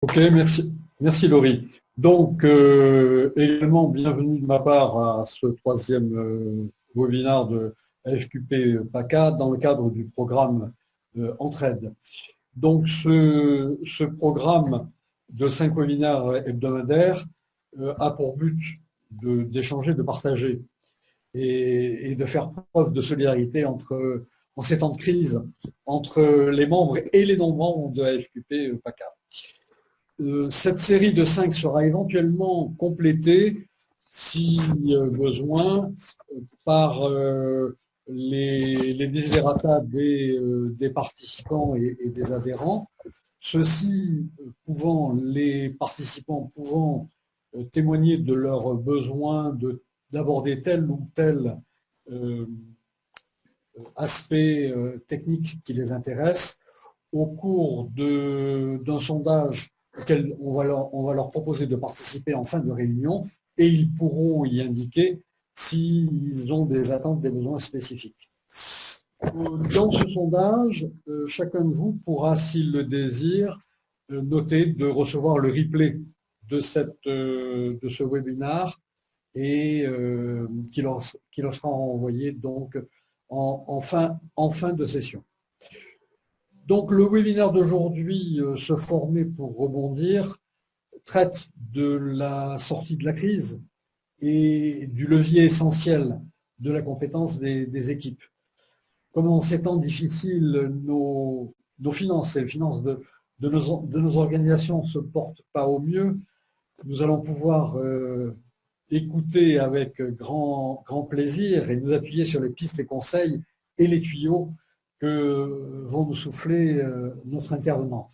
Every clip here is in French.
Ok, merci Laurie. Donc, également, bienvenue de ma part à ce troisième webinaire de AFQP PACA dans le cadre du programme Entraide. Donc, ce programme de 5 webinaires hebdomadaires a pour but d'échanger, de partager et de faire preuve de solidarité en ces temps de crise entre les membres et les non-membres de AFQP PACA. Cette série de 5 sera éventuellement complétée, si besoin, par les desiderata des participants et des adhérents. Les participants pouvant témoigner de leur besoin d'aborder tel ou tel euh, aspect technique qui les intéresse au cours d'un sondage auquel on va leur proposer de participer en fin de réunion et ils pourront y indiquer s'ils ont des attentes, des besoins spécifiques. Dans ce sondage, chacun de vous pourra, s'il le désire, noter de recevoir le replay de ce webinaire et qui leur sera envoyé donc en fin de session. Donc le webinaire d'aujourd'hui, se former pour rebondir, traite de la sortie de la crise et du levier essentiel de la compétence des équipes. Comme en ces temps difficiles, nos finances et les finances de nos organisations ne se portent pas au mieux, nous allons pouvoir écouter avec grand plaisir et nous appuyer sur les pistes et conseils et les tuyaux que vont nous souffler notre intervenante.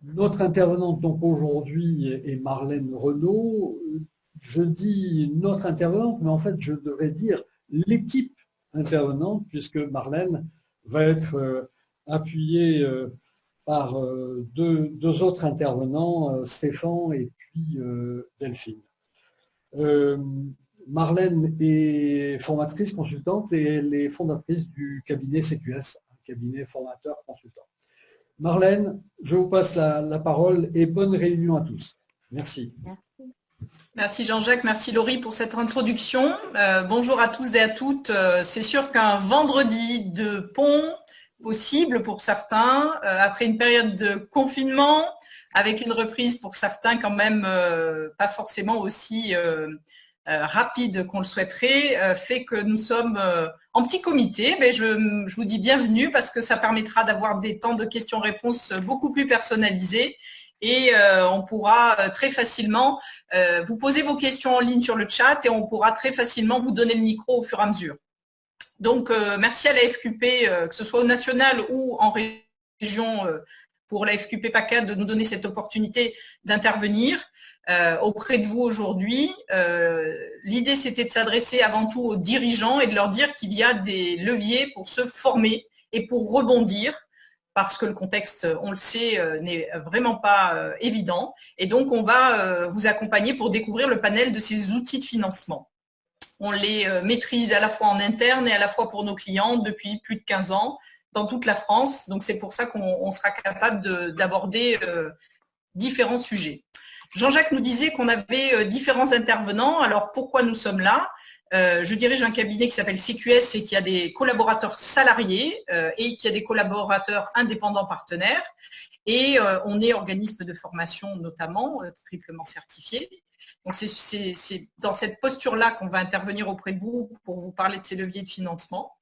Notre intervenante donc aujourd'hui est Marlène Renaud. Je dis notre intervenante, mais en fait je devrais dire l'équipe intervenante, puisque Marlène va être appuyée par deux autres intervenants, Stéphane et puis Delphine. Marlène est formatrice consultante et elle est fondatrice du cabinet CQS, un cabinet formateur consultant. Marlène, je vous passe la parole et bonne réunion à tous. Merci. Merci Jean-Jacques, merci Laurie pour cette introduction. Bonjour à tous et à toutes. C'est sûr qu'un vendredi de pont possible pour certains, après une période de confinement, avec une reprise pour certains quand même pas forcément aussi rapide qu'on le souhaiterait, fait que nous sommes en petit comité. Mais je vous dis bienvenue parce que ça permettra d'avoir des temps de questions-réponses beaucoup plus personnalisés. Et on pourra très facilement vous poser vos questions en ligne sur le chat et on pourra très facilement vous donner le micro au fur et à mesure. Donc, merci à la FQP, que ce soit au national ou en région, pour la FQP PACA de nous donner cette opportunité d'intervenir auprès de vous aujourd'hui. L'idée, c'était de s'adresser avant tout aux dirigeants et de leur dire qu'il y a des leviers pour se former et pour rebondir, parce que le contexte, on le sait, n'est vraiment pas évident. Et donc, on va vous accompagner pour découvrir le panel de ces outils de financement. On les maîtrise à la fois en interne et à la fois pour nos clients depuis plus de 15 ans dans toute la France. Donc, c'est pour ça qu'on sera capable d'aborder différents sujets. Jean-Jacques nous disait qu'on avait différents intervenants. Alors, pourquoi nous sommes là ? Je dirige un cabinet qui s'appelle CQS et qui a des collaborateurs salariés et qui a des collaborateurs indépendants partenaires. Et on est organisme de formation notamment, triplement certifié. Donc, c'est dans cette posture-là qu'on va intervenir auprès de vous pour vous parler de ces leviers de financement.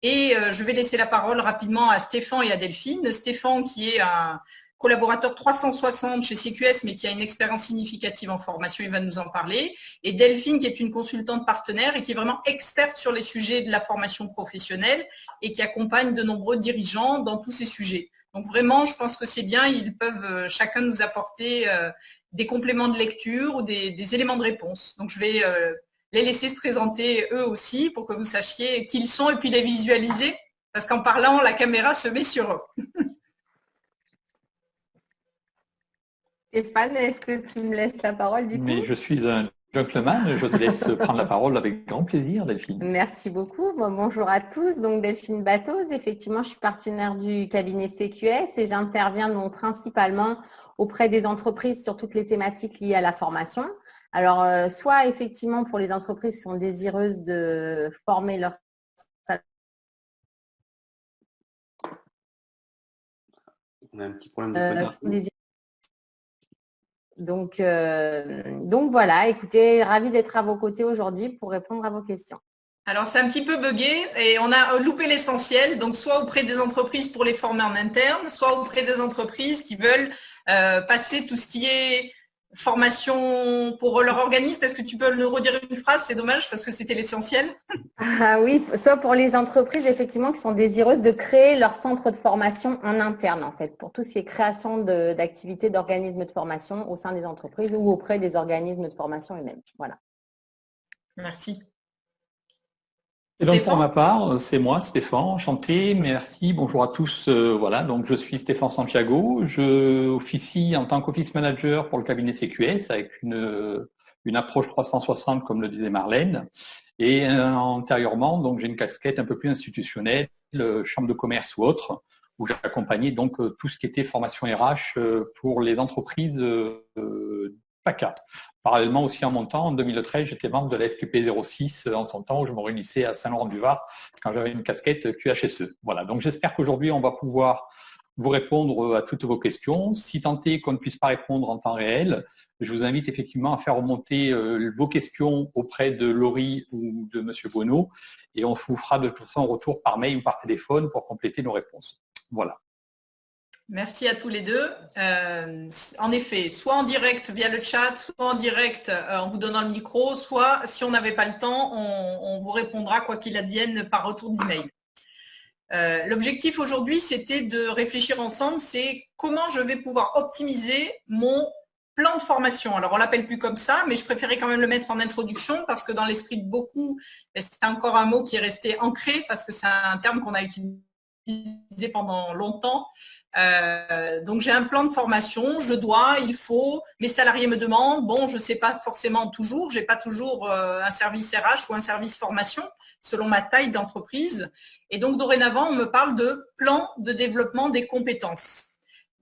Et je vais laisser la parole rapidement à Stéphane et à Delphine. Stéphane, qui est un collaborateur 360 chez CQS, mais qui a une expérience significative en formation, il va nous en parler. Et Delphine, qui est une consultante partenaire et qui est vraiment experte sur les sujets de la formation professionnelle et qui accompagne de nombreux dirigeants dans tous ces sujets. Donc vraiment, je pense que c'est bien, ils peuvent chacun nous apporter des compléments de lecture ou des éléments de réponse. Donc je vais les laisser se présenter eux aussi pour que vous sachiez qui ils sont et puis les visualiser, parce qu'en parlant, la caméra se met sur eux. Stéphane, est-ce que tu me laisses la parole du coup ? Mais je suis un Gentleman, je te laisse prendre la parole avec grand plaisir, Delphine. Merci beaucoup. Bon, bonjour à tous. Donc, Delphine Battose, effectivement, je suis partenaire du cabinet CQS et j'interviens donc principalement auprès des entreprises sur toutes les thématiques liées à la formation. Alors, soit effectivement pour les entreprises qui sont désireuses de former leurs salariés. On a un petit problème de connexion. Donc voilà, écoutez, ravie d'être à vos côtés aujourd'hui pour répondre à vos questions. Alors, c'est un petit peu buggé et on a loupé l'essentiel. Donc, soit auprès des entreprises pour les former en interne, soit auprès des entreprises qui veulent passer tout ce qui est formation pour leur organisme. Est-ce que tu peux nous redire une phrase? C'est dommage parce que c'était l'essentiel. Ah oui, soit pour les entreprises effectivement qui sont désireuses de créer leur centre de formation en interne en fait, pour tout ce qui est création d'activités d'organismes de formation au sein des entreprises ou auprès des organismes de formation eux-mêmes. Voilà. Merci. Et donc pour ma part, c'est moi, Stéphane, enchanté, merci, bonjour à tous. Voilà, donc je suis Stéphane Santiago, je officie en tant qu'office manager pour le cabinet CQS avec une approche 360 comme le disait Marlène. Et antérieurement, donc j'ai une casquette un peu plus institutionnelle, chambre de commerce ou autre, où j'accompagnais donc tout ce qui était formation RH pour les entreprises PACA. Parallèlement aussi en montant, en 2013, j'étais membre de la FQP 06 en son temps où je me réunissais à Saint-Laurent-du-Var quand j'avais une casquette QHSE. Voilà, donc j'espère qu'aujourd'hui on va pouvoir vous répondre à toutes vos questions. Si tant est qu'on ne puisse pas répondre en temps réel, je vous invite effectivement à faire remonter vos questions auprès de Laurie ou de M. Bonneau et on vous fera de toute façon un retour par mail ou par téléphone pour compléter nos réponses. Voilà. Merci à tous les deux. En effet, soit en direct via le chat, soit en direct en vous donnant le micro, soit si on n'avait pas le temps, on vous répondra quoi qu'il advienne par retour d'email. L'objectif aujourd'hui, c'était de réfléchir ensemble, c'est comment je vais pouvoir optimiser mon plan de formation. Alors, on ne l'appelle plus comme ça, mais je préférais quand même le mettre en introduction parce que dans l'esprit de beaucoup, c'est encore un mot qui est resté ancré parce que c'est un terme qu'on a utilisé pendant longtemps. Donc j'ai un plan de formation, il faut, mes salariés me demandent, bon je ne sais pas forcément toujours, j'ai pas toujours un service RH ou un service formation selon ma taille d'entreprise et donc dorénavant on me parle de plan de développement des compétences.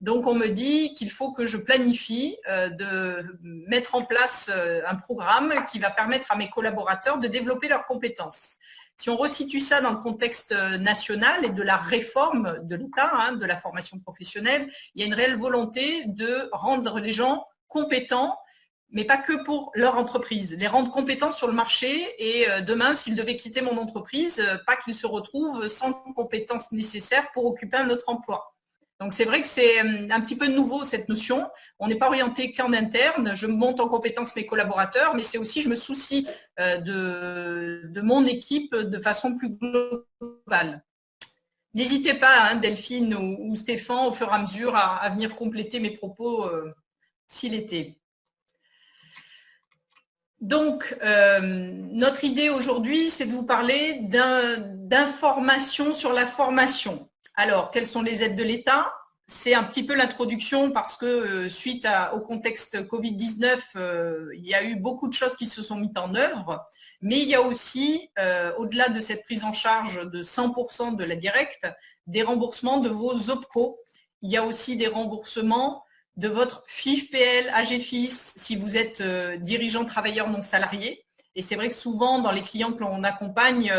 Donc on me dit qu'il faut que je planifie de mettre en place un programme qui va permettre à mes collaborateurs de développer leurs compétences. Si on resitue ça dans le contexte national et de la réforme de l'État, de la formation professionnelle, il y a une réelle volonté de rendre les gens compétents, mais pas que pour leur entreprise, les rendre compétents sur le marché et demain, s'ils devaient quitter mon entreprise, pas qu'ils se retrouvent sans compétences nécessaires pour occuper un autre emploi. Donc, c'est vrai que c'est un petit peu nouveau cette notion. On n'est pas orienté qu'en interne. Je monte en compétence mes collaborateurs, mais c'est aussi, je me soucie de mon équipe de façon plus globale. N'hésitez pas, Delphine ou Stéphane, au fur et à mesure, à venir compléter mes propos s'il était. Donc, notre idée aujourd'hui, c'est de vous parler d'informations sur la formation. Alors, quelles sont les aides de l'État? C'est un petit peu l'introduction parce que suite au contexte Covid-19, il y a eu beaucoup de choses qui se sont mises en œuvre, mais il y a aussi, au-delà de cette prise en charge de 100% de la directe, des remboursements de vos OPCO. Il y a aussi des remboursements de votre FIF-PL, AGFIS, si vous êtes dirigeant travailleur non salarié. Et c'est vrai que souvent, dans les clients que l'on accompagne,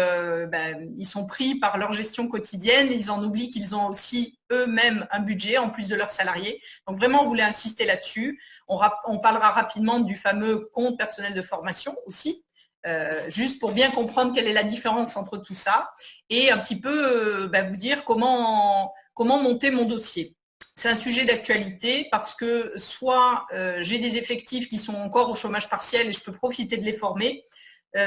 ils sont pris par leur gestion quotidienne et ils en oublient qu'ils ont aussi eux-mêmes un budget en plus de leurs salariés. Donc vraiment, on voulait insister là-dessus. On parlera rapidement du fameux compte personnel de formation aussi, juste pour bien comprendre quelle est la différence entre tout ça et un petit peu vous dire comment monter mon dossier. C'est un sujet d'actualité parce que soit j'ai des effectifs qui sont encore au chômage partiel et je peux profiter de les former,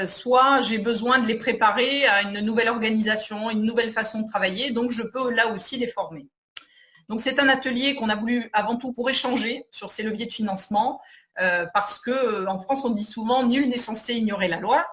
soit j'ai besoin de les préparer à une nouvelle organisation, une nouvelle façon de travailler, donc je peux là aussi les former. Donc c'est un atelier qu'on a voulu avant tout pour échanger sur ces leviers de financement parce qu'en France on dit souvent nul n'est censé ignorer la loi,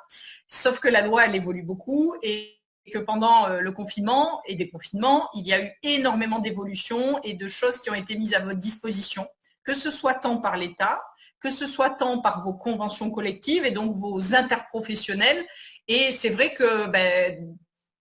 sauf que la loi elle évolue beaucoup et que pendant le confinement et déconfinement, il y a eu énormément d'évolutions et de choses qui ont été mises à votre disposition que ce soit tant par l'État, que ce soit tant par vos conventions collectives et donc vos interprofessionnels. Et c'est vrai que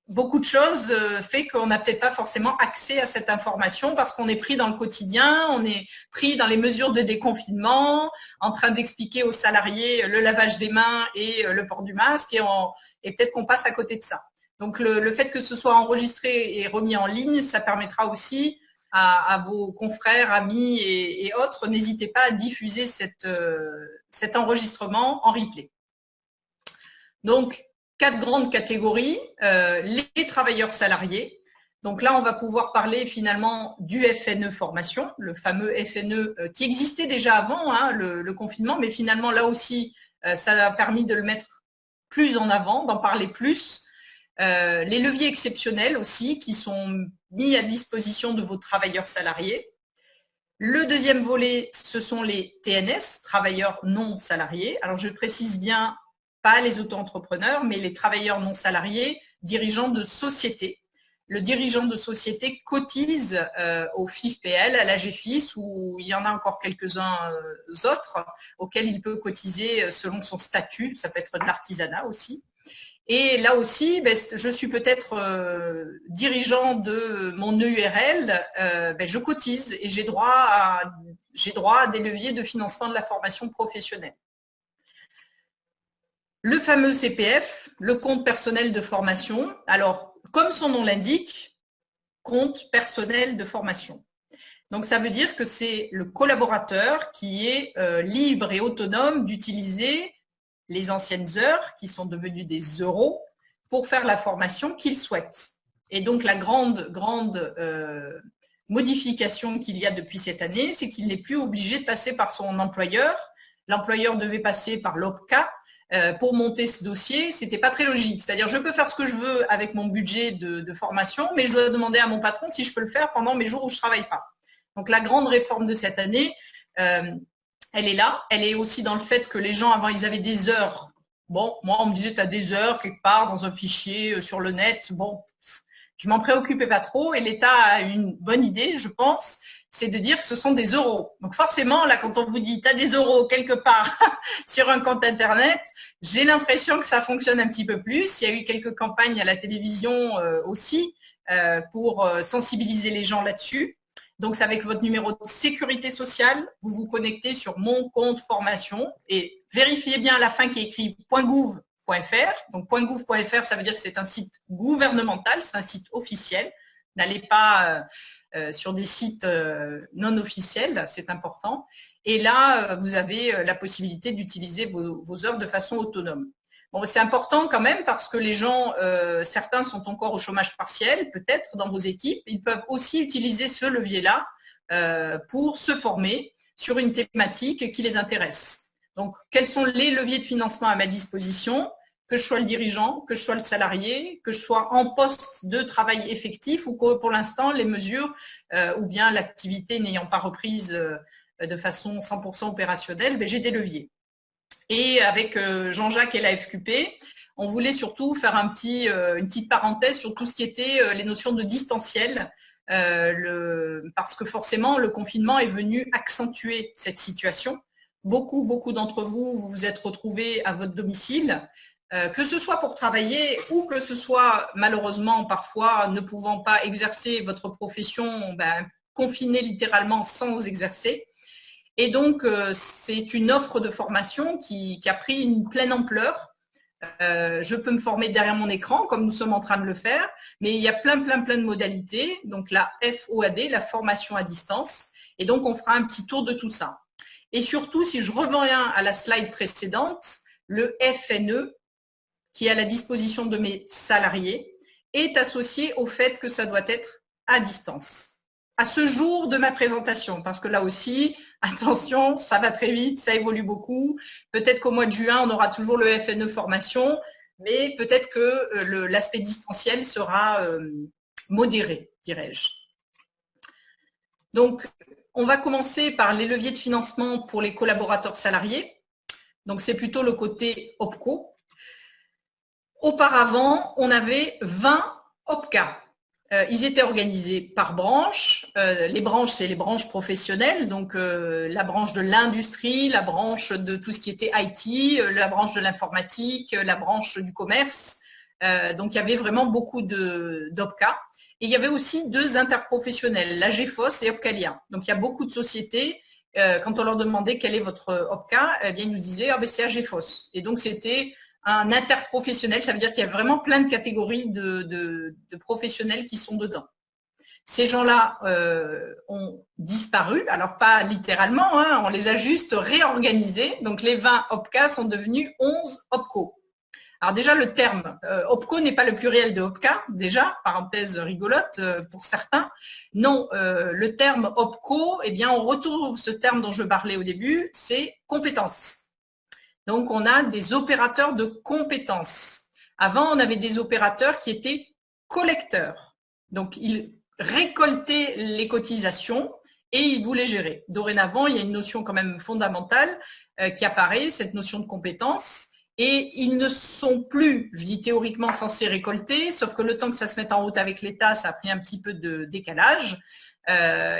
beaucoup de choses fait qu'on n'a peut-être pas forcément accès à cette information parce qu'on est pris dans le quotidien, on est pris dans les mesures de déconfinement, en train d'expliquer aux salariés le lavage des mains et le port du masque et peut-être qu'on passe à côté de ça. Donc le fait que ce soit enregistré et remis en ligne, ça permettra aussi à vos confrères, amis et autres, n'hésitez pas à diffuser cet enregistrement en replay. Donc, 4 grandes catégories, les travailleurs salariés. Donc là, on va pouvoir parler finalement du FNE formation, le fameux FNE qui existait déjà avant le confinement, mais finalement là aussi, ça a permis de le mettre plus en avant, d'en parler plus. Les leviers exceptionnels aussi qui sont mis à disposition de vos travailleurs salariés. Le deuxième volet, ce sont les TNS, travailleurs non salariés. Alors je précise bien, pas les auto-entrepreneurs, mais les travailleurs non salariés, dirigeants de société. Le dirigeant de société cotise au FIFPL, à l'AGFIS, où il y en a encore quelques-uns autres auxquels il peut cotiser selon son statut. Ça peut être de l'artisanat aussi. Et là aussi, je suis peut-être dirigeant de mon EURL, je cotise et j'ai droit à des leviers de financement de la formation professionnelle. Le fameux CPF, le compte personnel de formation. Alors, comme son nom l'indique, compte personnel de formation. Donc, ça veut dire que c'est le collaborateur qui est libre et autonome d'utiliser les anciennes heures qui sont devenues des euros pour faire la formation qu'il souhaite. Et donc, la grande modification qu'il y a depuis cette année, c'est qu'il n'est plus obligé de passer par son employeur. L'employeur devait passer par l'OPCA pour monter ce dossier. C'était pas très logique. C'est-à-dire, je peux faire ce que je veux avec mon budget de formation, mais je dois demander à mon patron si je peux le faire pendant mes jours où je travaille pas. Donc, la grande réforme de cette année, elle est là. Elle est aussi dans le fait que les gens, avant, ils avaient des heures. Bon, moi, on me disait, tu as des heures quelque part dans un fichier sur le net. Bon, je m'en préoccupais pas trop. Et l'État a une bonne idée, je pense, c'est de dire que ce sont des euros. Donc, forcément, là, quand on vous dit, tu as des euros quelque part sur un compte Internet, j'ai l'impression que ça fonctionne un petit peu plus. Il y a eu quelques campagnes à la télévision aussi pour sensibiliser les gens là-dessus. Donc, c'est avec votre numéro de sécurité sociale, vous vous connectez sur mon compte formation et vérifiez bien à la fin qui est écrit .gouv.fr. Donc, .gouv.fr, ça veut dire que c'est un site gouvernemental, c'est un site officiel. N'allez pas sur des sites non officiels, c'est important. Et là, vous avez la possibilité d'utiliser vos heures de façon autonome. Bon, c'est important quand même parce que les gens, certains sont encore au chômage partiel, peut-être dans vos équipes. Ils peuvent aussi utiliser ce levier-là pour se former sur une thématique qui les intéresse. Donc, quels sont les leviers de financement à ma disposition? Que je sois le dirigeant, que je sois le salarié, que je sois en poste de travail effectif ou que pour l'instant, les mesures ou bien l'activité n'ayant pas reprise de façon 100% opérationnelle, j'ai des leviers. Et avec Jean-Jacques et la FQP, on voulait surtout faire une petite parenthèse sur tout ce qui était les notions de distanciel, parce que forcément, le confinement est venu accentuer cette situation. Beaucoup d'entre vous vous êtes retrouvés à votre domicile, que ce soit pour travailler ou que ce soit malheureusement parfois ne pouvant pas exercer votre profession, confiné littéralement sans exercer. Et donc, c'est une offre de formation qui a pris une pleine ampleur. Je peux me former derrière mon écran, comme nous sommes en train de le faire, mais il y a plein de modalités. Donc, la FOAD, la formation à distance. Et donc, on fera un petit tour de tout ça. Et surtout, si je reviens à la slide précédente, le FNE, qui est à la disposition de mes salariés, est associé au fait que ça doit être à distance. À ce jour de ma présentation, parce que là aussi, attention, ça va très vite, ça évolue beaucoup. Peut-être qu'au mois de juin, on aura toujours le FNE formation, mais peut-être que l'aspect distanciel sera modéré, dirais-je. Donc, on va commencer par les leviers de financement pour les collaborateurs salariés. Donc, c'est plutôt le côté OPCO. Auparavant, on avait 20 OPCA. Ils étaient organisés par branches. Les branches, c'est les branches professionnelles, donc la branche de l'industrie, la branche de tout ce qui était IT, la branche de l'informatique, la branche du commerce. Donc, il y avait vraiment beaucoup d'OPCA. Et il y avait aussi 2 interprofessionnels, l'AGFOS et Opcalia. Donc, il y a beaucoup de sociétés, quand on leur demandait quel est votre OPCA, eh bien, ils nous disaient « c'est AGFOS ». Et donc, c'était un interprofessionnel, ça veut dire qu'il y a vraiment plein de catégories de professionnels qui sont dedans. Ces gens-là ont disparu, alors pas littéralement, hein, on les a juste réorganisés. Donc, les 20 OPCA sont devenus 11 OPCO. Alors déjà, le terme OPCO n'est pas le pluriel de OPCA, déjà, parenthèse rigolote pour certains. Non, le terme OPCO, eh bien, on retrouve ce terme dont je parlais au début, c'est compétences. Donc, on a des opérateurs de compétences. Avant, on avait des opérateurs qui étaient collecteurs. Donc, ils récoltaient les cotisations et ils voulaient gérer. Dorénavant, il y a une notion quand même fondamentale qui apparaît, cette notion de compétence. Et ils ne sont plus, je dis théoriquement, censés récolter, sauf que le temps que ça se mette en route avec l'État, ça a pris un petit peu de décalage.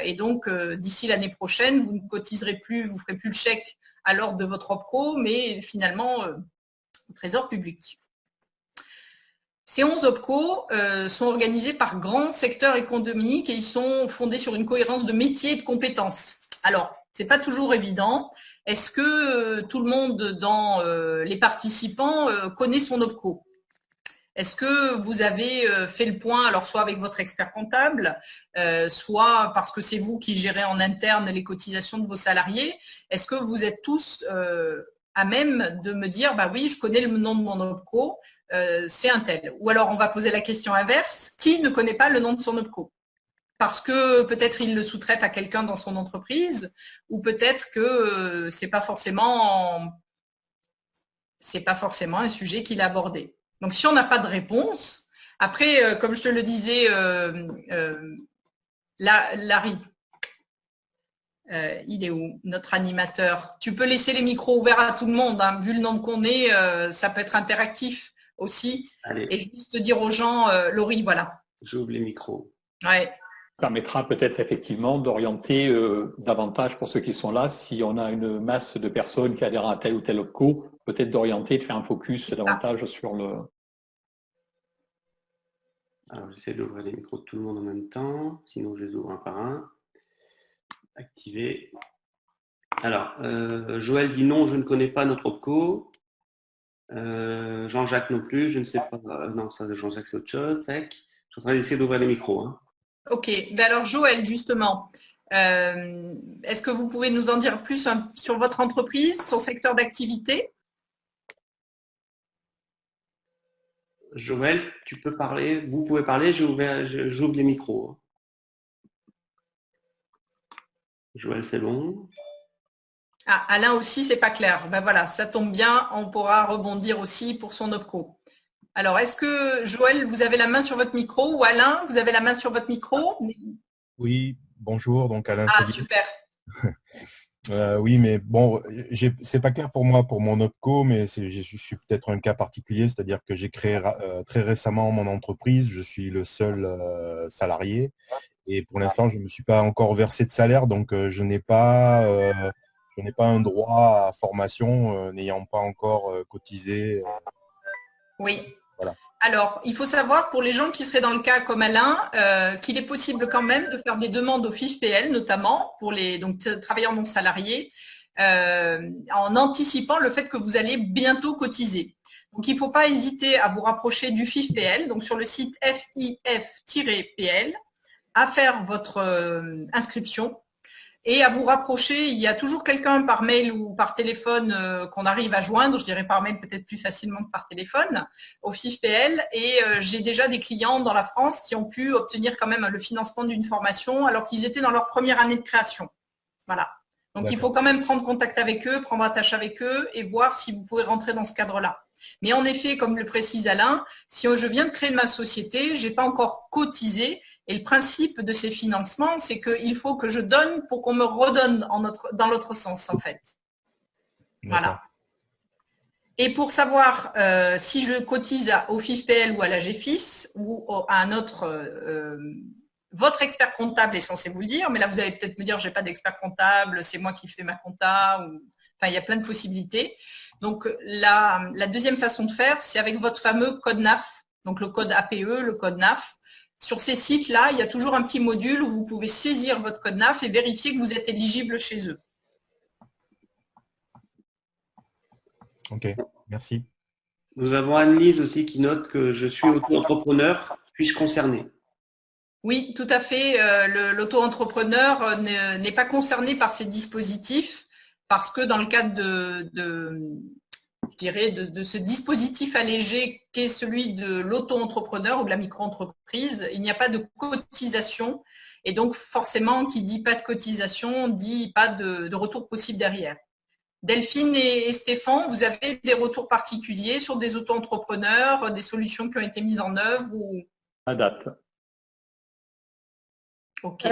Et donc, d'ici l'année prochaine, vous ne cotiserez plus, vous ne ferez plus le chèque à l'ordre de votre OPCO, mais finalement au trésor public. Ces 11 OPCO sont organisés par grands secteurs économiques et ils sont fondés sur une cohérence de métiers et de compétences. Alors, ce n'est pas toujours évident. Est-ce que tout le monde dans les participants connaît son OPCO? Est-ce que vous avez fait le point, alors soit avec votre expert comptable, soit parce que c'est vous qui gérez en interne les cotisations de vos salariés? Est-ce que vous êtes tous à même de me dire, bah oui, je connais le nom de mon OPCO, c'est un tel. Ou alors on va poser la question inverse, qui ne connaît pas le nom de son OPCO? Parce que peut-être il le sous-traite à quelqu'un dans son entreprise, ou peut-être que c'est pas forcément un sujet qu'il a abordé. Donc, si on n'a pas de réponse, après, comme je te le disais, Larry, il est où, notre animateur? Tu peux laisser les micros ouverts à tout le monde, hein, vu le nombre qu'on est, ça peut être interactif aussi. Allez. Et juste dire aux gens, Laurie, voilà. J'ouvre les micros. Ouais. Ça permettra peut-être effectivement d'orienter davantage pour ceux qui sont là, si on a une masse de personnes qui adhèrent à tel ou tel OPCO, peut-être d'orienter, de faire un focus davantage sur le… Alors, j'essaie d'ouvrir les micros de tout le monde en même temps, sinon je les ouvre un par un. Activer. Alors, Joël dit non, je ne connais pas notre OPCO. Jean-Jacques non plus, je ne sais pas. Non, ça, Jean-Jacques, c'est autre chose. Je suis en train d'essayer d'ouvrir les micros. Hein. Ok, ben alors Joël, justement, est-ce que vous pouvez nous en dire plus sur votre entreprise, son secteur d'activité? Joël, tu peux parler, vous pouvez parler, j'ouvre les micros. Joël, c'est bon. Ah, Alain aussi, c'est pas clair. Ben voilà, ça tombe bien, on pourra rebondir aussi pour son OPCO. Alors, est-ce que Joël, vous avez la main sur votre micro ou Alain, vous avez la main sur votre micro? Oui, bonjour, donc Alain. Ah, super. Oui, mais bon, c'est pas clair pour moi pour mon OPCO, mais je suis peut-être un cas particulier, c'est-à-dire que j'ai créé très récemment mon entreprise, je suis le seul salarié et pour l'instant, je ne me suis pas encore versé de salaire, donc je n'ai pas un droit à formation n'ayant pas encore cotisé. Oui. Voilà. Alors, il faut savoir pour les gens qui seraient dans le cas comme Alain, qu'il est possible quand même de faire des demandes au FIFPL, notamment pour les travailleurs non salariés, en anticipant le fait que vous allez bientôt cotiser. Donc, il ne faut pas hésiter à vous rapprocher du FIFPL, donc sur le site FIF-PL, à faire votre inscription. Et à vous rapprocher, il y a toujours quelqu'un par mail ou par téléphone qu'on arrive à joindre, je dirais par mail peut-être plus facilement que par téléphone, au FIFPL. Et j'ai déjà des clients dans la France qui ont pu obtenir quand même le financement d'une formation alors qu'ils étaient dans leur première année de création. Voilà. Donc, il faut quand même prendre contact avec eux, prendre attache avec eux et voir si vous pouvez rentrer dans ce cadre-là. Mais en effet, comme le précise Alain, si je viens de créer ma société, je n'ai pas encore cotisé. Et le principe de ces financements, c'est qu'il faut que je donne pour qu'on me redonne dans l'autre sens, en fait. Voilà. Et pour savoir si je cotise au FIFPL ou à la GFIS ou à un autre, votre expert comptable est censé vous le dire, mais là vous allez peut-être me dire j'ai pas d'expert comptable, c'est moi qui fais ma compta, ou enfin il y a plein de possibilités. Donc la deuxième façon de faire, c'est avec votre fameux code NAF, donc le code APE, le code NAF. Sur ces sites-là, il y a toujours un petit module où vous pouvez saisir votre code NAF et vérifier que vous êtes éligible chez eux. Ok, merci. Nous avons Anne-Lise aussi qui note que je suis auto-entrepreneur, suis-je concerné? Oui, tout à fait. L'auto-entrepreneur n'est pas concerné par ces dispositifs parce que dans le cadre de ce dispositif allégé qu'est celui de l'auto-entrepreneur ou de la micro-entreprise, il n'y a pas de cotisation. Et donc, forcément, qui dit pas de cotisation, dit pas de retour possible derrière. Delphine et Stéphane, vous avez des retours particuliers sur des auto-entrepreneurs, des solutions qui ont été mises en œuvre ou... À date. Okay.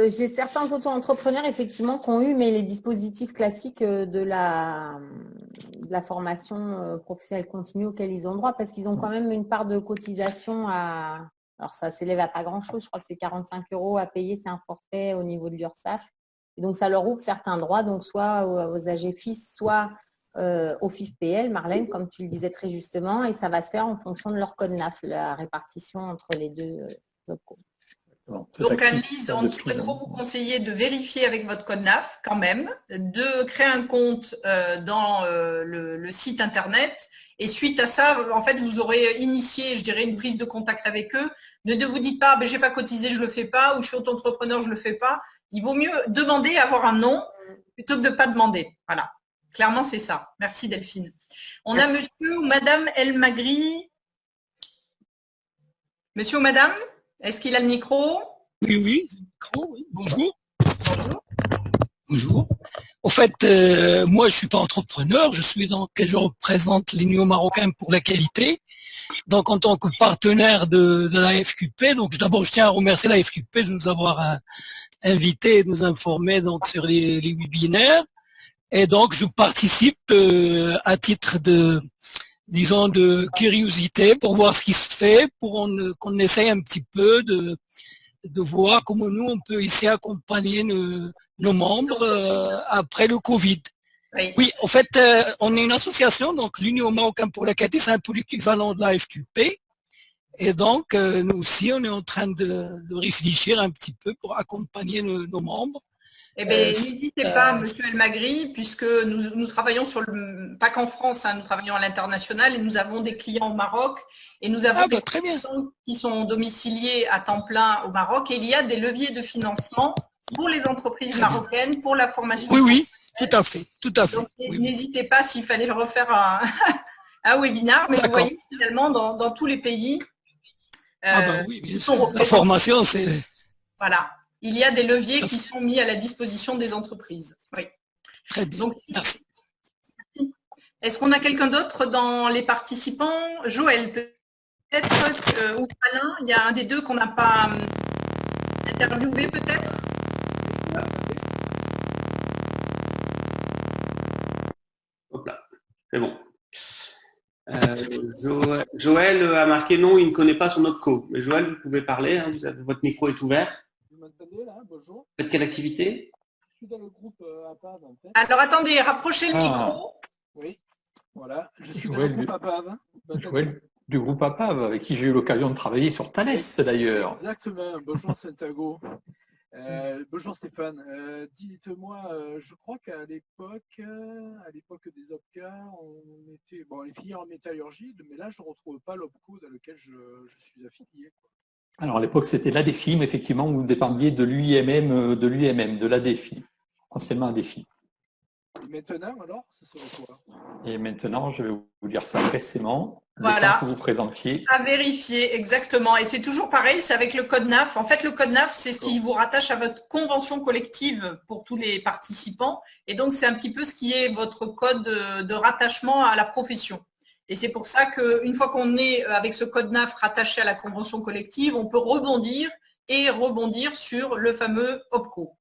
J'ai certains auto-entrepreneurs effectivement qui ont eu mais les dispositifs classiques de la formation professionnelle continue auxquels ils ont droit parce qu'ils ont quand même une part de cotisation à… Alors ça s'élève à pas grand-chose, je crois que c'est 45 € à payer, c'est un forfait au niveau de l'URSSAF. Et donc ça leur ouvre certains droits, donc soit aux AGFIS, soit au FIFPL, Marlène, comme tu le disais très justement, et ça va se faire en fonction de leur code NAF, la répartition entre les deux OPCO. Donc, Anne-Lise, on pourrait trop vous conseiller de vérifier avec votre code NAF quand même, de créer un compte dans le site internet et suite à ça, en fait, vous aurez initié, je dirais, une prise de contact avec eux. Ne vous dites pas, j'ai pas cotisé, je le fais pas, ou je suis auto-entrepreneur, je le fais pas. Il vaut mieux demander, avoir un nom, plutôt que de pas demander. Voilà, clairement, c'est ça. Merci Delphine. On a monsieur ou madame El Magri. Monsieur ou madame ? Est-ce qu'il a le micro? Oui, le micro, oui. Bonjour. Bonjour. En fait, moi, je suis pas entrepreneur, je représente l'Union marocaine pour la qualité. Donc, en tant que partenaire de la FQP, donc d'abord, je tiens à remercier la FQP de nous avoir invité et de nous informer donc sur les webinaires. Et donc, je participe à titre de curiosité pour voir ce qui se fait, pour qu'on essaye un petit peu de voir comment nous, on peut essayer d'accompagner nos membres après le Covid. Oui, en fait, on est une association, donc l'Union marocaine pour la qualité, c'est un peu l'équivalent de la FQP. Et donc, nous aussi, on est en train de réfléchir un petit peu pour accompagner nos membres. Eh bien, n'hésitez pas, monsieur El Magri, puisque nous travaillons pas qu'en France, nous travaillons à l'international et nous avons des clients au Maroc et nous avons des clients qui sont domiciliés à temps plein au Maroc et il y a des leviers de financement pour les entreprises marocaines, pour la formation. Oui, tout à fait, tout à fait. Donc, n'hésitez pas s'il fallait le refaire un webinaire, mais vous voyez finalement dans tous les pays. Oui, bien sûr. La formation, c'est… Voilà. Il y a des leviers qui sont mis à la disposition des entreprises. Oui. Très bien. Donc, merci. Est-ce qu'on a quelqu'un d'autre dans les participants? Joël, peut-être, ou Alain, il y a un des deux qu'on n'a pas interviewé, peut-être? Hop là, c'est bon. Joël a marqué non, il ne connaît pas son OPCO. Mais Joël, vous pouvez parler, votre micro est ouvert. Vous m'entendez là? Bonjour. Faites quelle activité? Je suis dans le groupe APAV en fait. Alors attendez, rapprochez le micro. Oui, voilà. Je suis dans le groupe APAV. Joël du groupe APAV, avec qui j'ai eu l'occasion de travailler sur Thalès d'ailleurs. Exactement. Bonjour Santiago. Bonjour Stéphane. Dites-moi, je crois qu'à l'époque des OPCA, on était, bon, les filières en métallurgie, mais là je ne retrouve pas l'OPCO dans lequel je suis affilié. Alors à l'époque, c'était l'ADEFI, mais effectivement, vous dépendiez de l'UIMM, de l'ADEFI, anciennement ADEFI. Et maintenant, alors, ce serait quoi? Et maintenant, je vais vous dire ça précisément. Voilà. Que vous présentiez. À vérifier, exactement. Et c'est toujours pareil, c'est avec le code NAF. En fait, le code NAF, c'est ce qui vous rattache à votre convention collective pour tous les participants. Et donc, c'est un petit peu ce qui est votre code de rattachement à la profession. Et c'est pour ça qu'une fois qu'on est avec ce code NAF rattaché à la convention collective, on peut rebondir sur le fameux OPCO.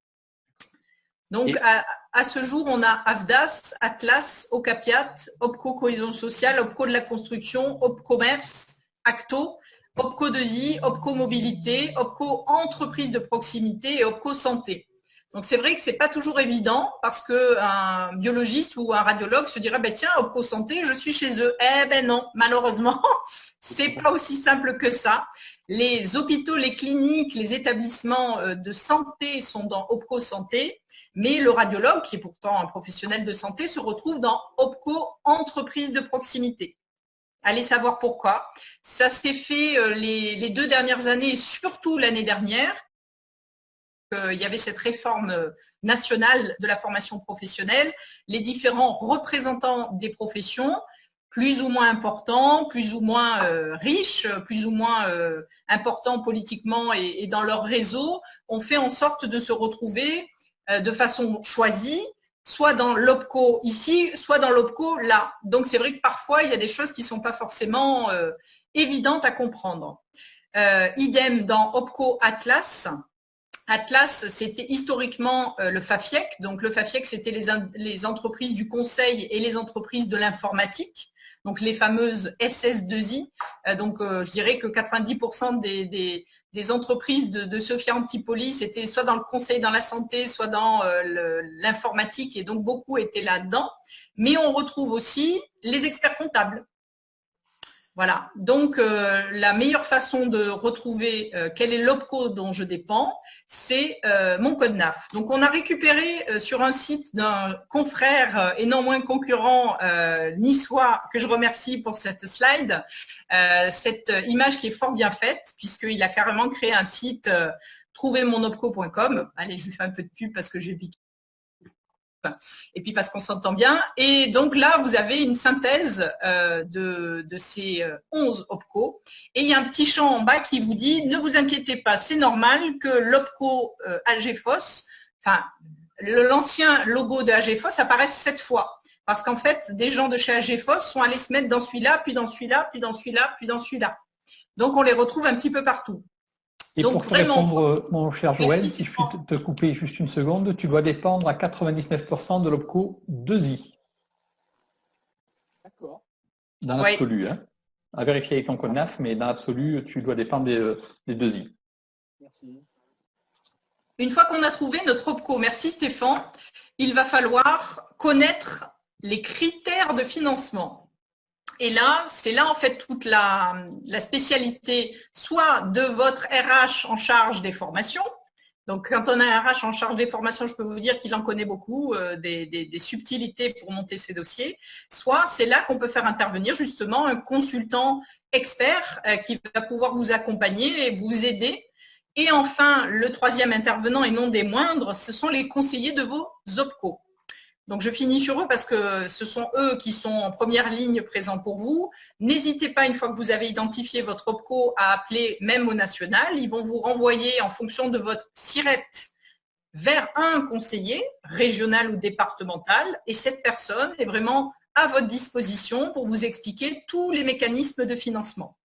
Donc, à ce jour, on a AFDAS, Atlas, OCAPIAT, OPCO Cohésion Sociale, OPCO de la Construction, OPCommerce, ACTO, OPCO 2I, OPCO Mobilité, OPCO Entreprise de Proximité et OPCO Santé. Donc, c'est vrai que ce n'est pas toujours évident parce qu'un biologiste ou un radiologue se dirait tiens, OPCO Santé, je suis chez eux. Eh ben non, malheureusement, ce n'est pas aussi simple que ça. Les hôpitaux, les cliniques, les établissements de santé sont dans OPCO Santé, mais le radiologue, qui est pourtant un professionnel de santé, se retrouve dans OPCO Entreprise de Proximité. Allez savoir pourquoi. Ça s'est fait les 2 dernières années et surtout l'année dernière. Il y avait cette réforme nationale de la formation professionnelle. Les différents représentants des professions, plus ou moins importants, plus ou moins riches, plus ou moins importants politiquement et dans leur réseau, ont fait en sorte de se retrouver de façon choisie, soit dans l'OPCO ici, soit dans l'OPCO là. Donc, c'est vrai que parfois, il y a des choses qui ne sont pas forcément évidentes à comprendre. Idem dans OPCO Atlas. Atlas, c'était historiquement le FAFIEC. Donc, le FAFIEC, c'était les entreprises du conseil et les entreprises de l'informatique. Donc, les fameuses SS2I. Donc, je dirais que 90% des entreprises de Sophia Antipolis étaient soit dans le conseil dans la santé, soit dans l'informatique, et donc beaucoup étaient là-dedans. Mais on retrouve aussi les experts comptables. Voilà, donc la meilleure façon de retrouver quel est l'OPCO dont je dépends, c'est mon code NAF. Donc on a récupéré sur un site d'un confrère et non moins concurrent niçois, que je remercie pour cette slide, cette image qui est fort bien faite, puisqu'il a carrément créé un site trouvermonopco.com. Allez, je lui fais un peu de pub parce que j'ai piqué. Et puis parce qu'on s'entend bien. Et donc là, vous avez une synthèse de ces 11 OPCO. Et il y a un petit champ en bas qui vous dit « Ne vous inquiétez pas, c'est normal que l'OPCO AGFOS, enfin, l'ancien logo de AGFOS apparaisse 7 fois. » Parce qu'en fait, des gens de chez AGFOS sont allés se mettre dans celui-là, puis dans celui-là, puis dans celui-là, puis dans celui-là. Donc, on les retrouve un petit peu partout. Et donc, pour te répondre, mon cher Joël, si je puis te couper juste une seconde, tu dois dépendre à 99% de l'OPCO 2I. D'accord. Dans l'absolu, hein. À vérifier avec ton code NAF, mais dans l'absolu, tu dois dépendre des 2I. Merci. Une fois qu'on a trouvé notre OPCO, merci Stéphane, il va falloir connaître les critères de financement. Et là, c'est là en fait toute la spécialité, soit de votre RH en charge des formations. Donc, quand on a un RH en charge des formations, je peux vous dire qu'il en connaît beaucoup, des subtilités pour monter ses dossiers. Soit c'est là qu'on peut faire intervenir justement un consultant expert qui va pouvoir vous accompagner et vous aider. Et enfin, le 3e intervenant et non des moindres, ce sont les conseillers de vos OPCO. Donc, je finis sur eux parce que ce sont eux qui sont en première ligne présents pour vous. N'hésitez pas, une fois que vous avez identifié votre OPCO, à appeler même au national. Ils vont vous renvoyer en fonction de votre SIRET vers un conseiller régional ou départemental. Et cette personne est vraiment à votre disposition pour vous expliquer tous les mécanismes de financement.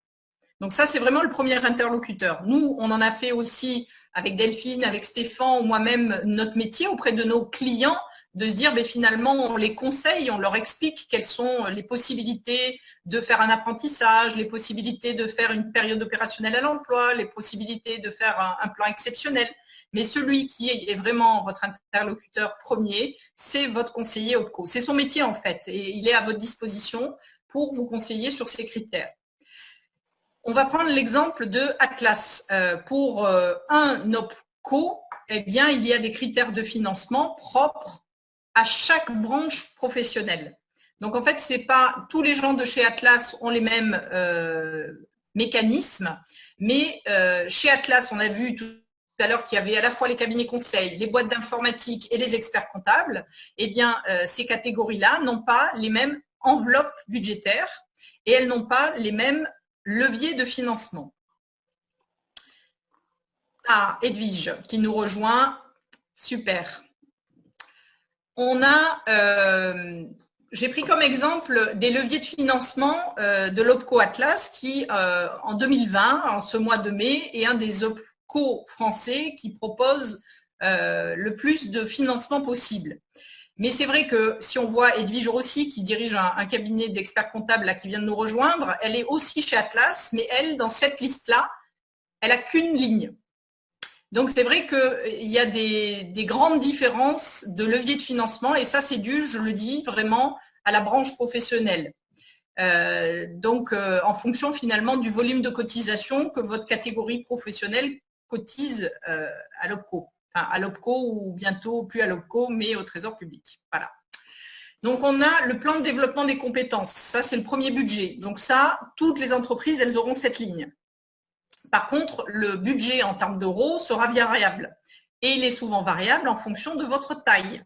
Donc ça, c'est vraiment le premier interlocuteur. Nous, on en a fait aussi avec Delphine, avec Stéphane ou moi-même notre métier auprès de nos clients, de se dire, mais finalement, on les conseille, on leur explique quelles sont les possibilités de faire un apprentissage, les possibilités de faire une période opérationnelle à l'emploi, les possibilités de faire un plan exceptionnel. Mais celui qui est vraiment votre interlocuteur premier, c'est votre conseiller OPCO. C'est son métier en fait, et il est à votre disposition pour vous conseiller sur ces critères. On va prendre l'exemple de Atlas. Pour un OPCO, eh bien, il y a des critères de financement propres à chaque branche professionnelle. Donc, en fait, c'est pas tous les gens de chez Atlas ont les mêmes mécanismes, mais chez Atlas, on a vu tout à l'heure qu'il y avait à la fois les cabinets conseils, les boîtes d'informatique et les experts comptables. Eh bien, ces catégories-là n'ont pas les mêmes enveloppes budgétaires et elles n'ont pas les mêmes leviers de financement. Ah, Edwige qui nous rejoint, super. On a, j'ai pris comme exemple des leviers de financement de l'OPCO Atlas qui, en 2020, en ce mois de mai, est un des OPCO français qui propose le plus de financement possible. Mais c'est vrai que si on voit Edwige Rossi, qui dirige un cabinet d'experts comptables là, qui vient de nous rejoindre, elle est aussi chez Atlas, mais elle, dans cette liste-là, elle n'a qu'une ligne. Donc, c'est vrai qu'il y a des grandes différences de levier de financement, et ça, c'est dû, je le dis, vraiment à la branche professionnelle. En fonction finalement du volume de cotisation que votre catégorie professionnelle cotise à l'OPCO. Enfin, à l'OPCO ou bientôt plus à l'OPCO, mais au Trésor public. Voilà. Donc, on a le plan de développement des compétences. Ça, c'est le premier budget. Donc ça, toutes les entreprises, elles auront cette ligne. Par contre, le budget en termes d'euros sera variable. Et il est souvent variable en fonction de votre taille.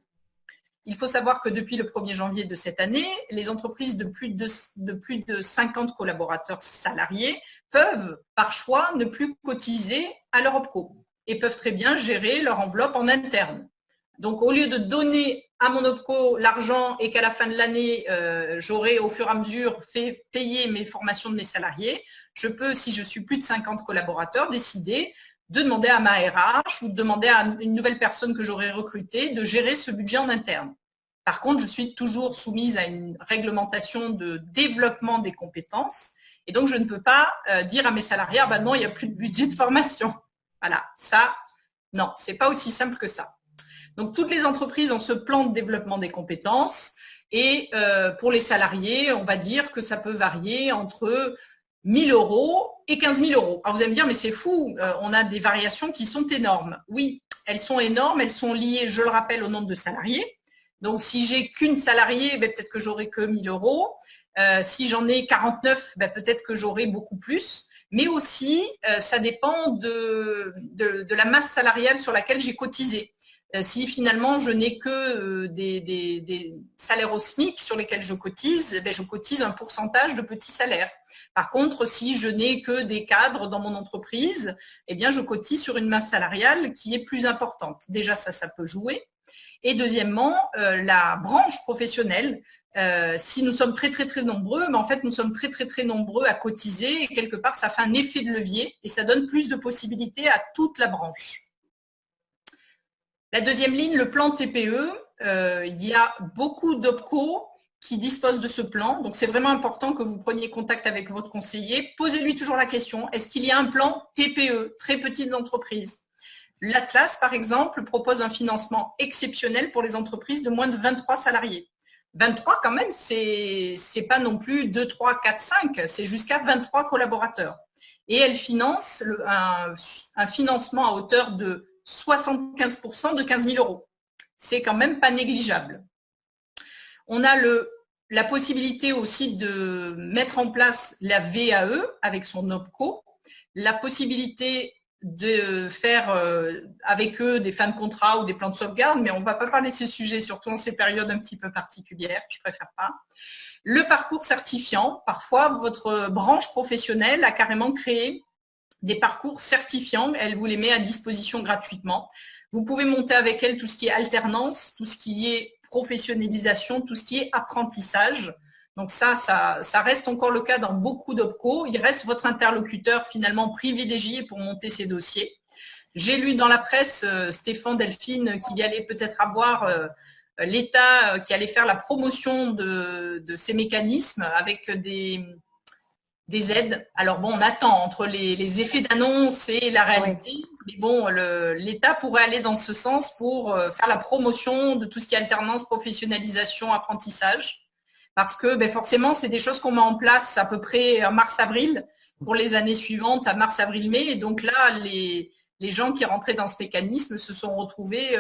Il faut savoir que depuis le 1er janvier de cette année, les entreprises de plus de 50 collaborateurs salariés peuvent, par choix, ne plus cotiser à leur OPCO et peuvent très bien gérer leur enveloppe en interne. Donc, au lieu de donner à mon OPCO l'argent et qu'à la fin de l'année, j'aurai au fur et à mesure fait payer mes formations de mes salariés, je peux, si je suis plus de 50 collaborateurs, décider de demander à ma RH ou de demander à une nouvelle personne que j'aurai recrutée de gérer ce budget en interne. Par contre, je suis toujours soumise à une réglementation de développement des compétences et donc je ne peux pas dire à mes salariés « Ah ben non, il n'y a plus de budget de formation ». Voilà, ça, non, ce n'est pas aussi simple que ça. Donc, toutes les entreprises ont ce plan de développement des compétences et pour les salariés, on va dire que ça peut varier entre 1 000 € et 15 000 €. Alors, vous allez me dire, mais c'est fou, on a des variations qui sont énormes. Oui, elles sont énormes, elles sont liées, je le rappelle, au nombre de salariés. Donc, si j'ai qu'une salariée, ben, peut-être que j'aurai que 1 000 €. Si j'en ai 49, ben, peut-être que j'aurai beaucoup plus. Mais aussi, ça dépend de la masse salariale sur laquelle j'ai cotisé. Si finalement je n'ai que des salaires au SMIC sur lesquels je cotise, ben, je cotise un pourcentage de petits salaires. Par contre, si je n'ai que des cadres dans mon entreprise, eh bien, je cotise sur une masse salariale qui est plus importante. Déjà, ça peut jouer. Et deuxièmement, la branche professionnelle, si nous sommes très, très, très nombreux, mais en fait, nous sommes très, très, très nombreux à cotiser et quelque part, ça fait un effet de levier et ça donne plus de possibilités à toute la branche. La deuxième ligne, le plan TPE, il y a beaucoup d'OPCO qui disposent de ce plan. Donc, c'est vraiment important que vous preniez contact avec votre conseiller. Posez-lui toujours la question, est-ce qu'il y a un plan TPE, très petites entreprises? L'Atlas, par exemple, propose un financement exceptionnel pour les entreprises de moins de 23 salariés. 23, quand même, c'est pas non plus 2, 3, 4, 5, c'est jusqu'à 23 collaborateurs. Et elle finance un financement à hauteur de 75% de 15 000 €. C'est quand même pas négligeable. On a la possibilité aussi de mettre en place la VAE avec son OPCO, la possibilité de faire avec eux des fins de contrat ou des plans de sauvegarde, mais on ne va pas parler de ces sujets, surtout en ces périodes un petit peu particulières, je préfère pas. Le parcours certifiant, parfois votre branche professionnelle a carrément créé des parcours certifiants, elle vous les met à disposition gratuitement. Vous pouvez monter avec elle tout ce qui est alternance, tout ce qui est professionnalisation, tout ce qui est apprentissage. Donc ça reste encore le cas dans beaucoup d'OPCO. Il reste votre interlocuteur finalement privilégié pour monter ces dossiers. J'ai lu dans la presse Stéphane Delphine qu'il allait peut-être avoir l'État qui allait faire la promotion de ces mécanismes avec des aides. Alors bon, on attend entre les effets d'annonce et la réalité. Mais bon, l'État pourrait aller dans ce sens pour faire la promotion de tout ce qui est alternance, professionnalisation, apprentissage. Parce que ben, forcément, c'est des choses qu'on met en place à peu près en mars-avril pour les années suivantes, à mars-avril-mai. Et donc là, les gens qui rentraient dans ce mécanisme se sont retrouvés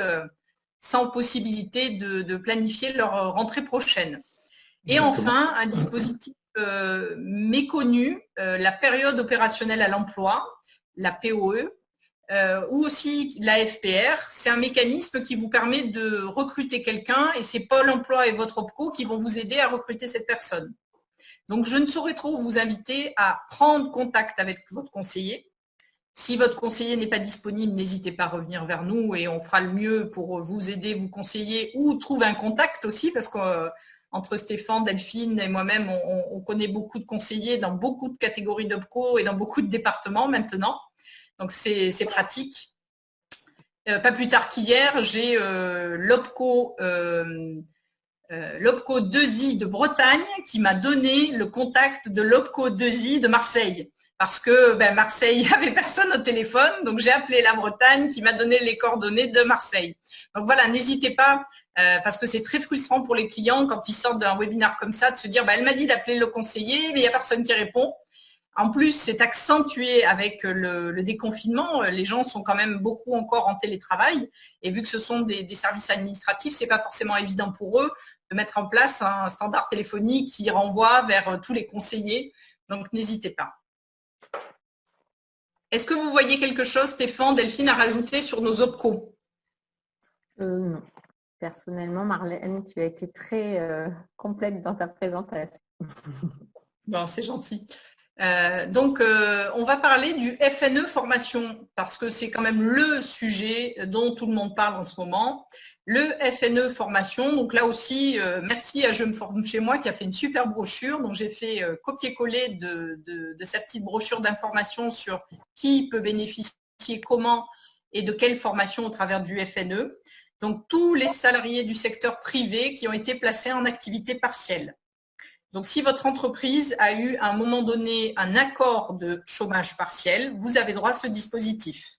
sans possibilité de planifier leur rentrée prochaine. Et enfin, un dispositif méconnu, la période opérationnelle à l'emploi, la POE, ou aussi la FPR, c'est un mécanisme qui vous permet de recruter quelqu'un et c'est Pôle emploi et votre OPCO qui vont vous aider à recruter cette personne. Donc, je ne saurais trop vous inviter à prendre contact avec votre conseiller. Si votre conseiller n'est pas disponible, n'hésitez pas à revenir vers nous et on fera le mieux pour vous aider, vous conseiller ou trouver un contact aussi parce qu'entre Stéphane, Delphine et moi-même, on connaît beaucoup de conseillers dans beaucoup de catégories d'OPCO et dans beaucoup de départements maintenant. Donc, c'est pratique. pas plus tard qu'hier, j'ai l'OPCO 2i de Bretagne qui m'a donné le contact de l'OPCO 2i de Marseille. Parce que Marseille avait personne au téléphone, donc j'ai appelé la Bretagne qui m'a donné les coordonnées de Marseille. Donc voilà, n'hésitez pas, parce que c'est très frustrant pour les clients quand ils sortent d'un webinaire comme ça, de se dire elle m'a dit d'appeler le conseiller, mais il n'y a personne qui répond. En plus, c'est accentué avec le déconfinement. Les gens sont quand même beaucoup encore en télétravail. Et vu que ce sont des services administratifs, ce n'est pas forcément évident pour eux de mettre en place un standard téléphonique qui renvoie vers tous les conseillers. Donc, n'hésitez pas. Est-ce que vous voyez quelque chose, Stéphane, Delphine, à rajouter sur nos OPCO? Non. Personnellement, Marlène, tu as été très complète dans ta présentation. Bon, c'est gentil. Donc, on va parler du FNE formation parce que c'est quand même le sujet dont tout le monde parle en ce moment. Le FNE formation, donc là aussi, merci à Je me forme chez moi qui a fait une super brochure. Donc, j'ai fait copier-coller de sa petite brochure d'information sur qui peut bénéficier, comment et de quelle formation au travers du FNE. Donc, tous les salariés du secteur privé qui ont été placés en activité partielle. Donc, si votre entreprise a eu à un moment donné un accord de chômage partiel, vous avez droit à ce dispositif.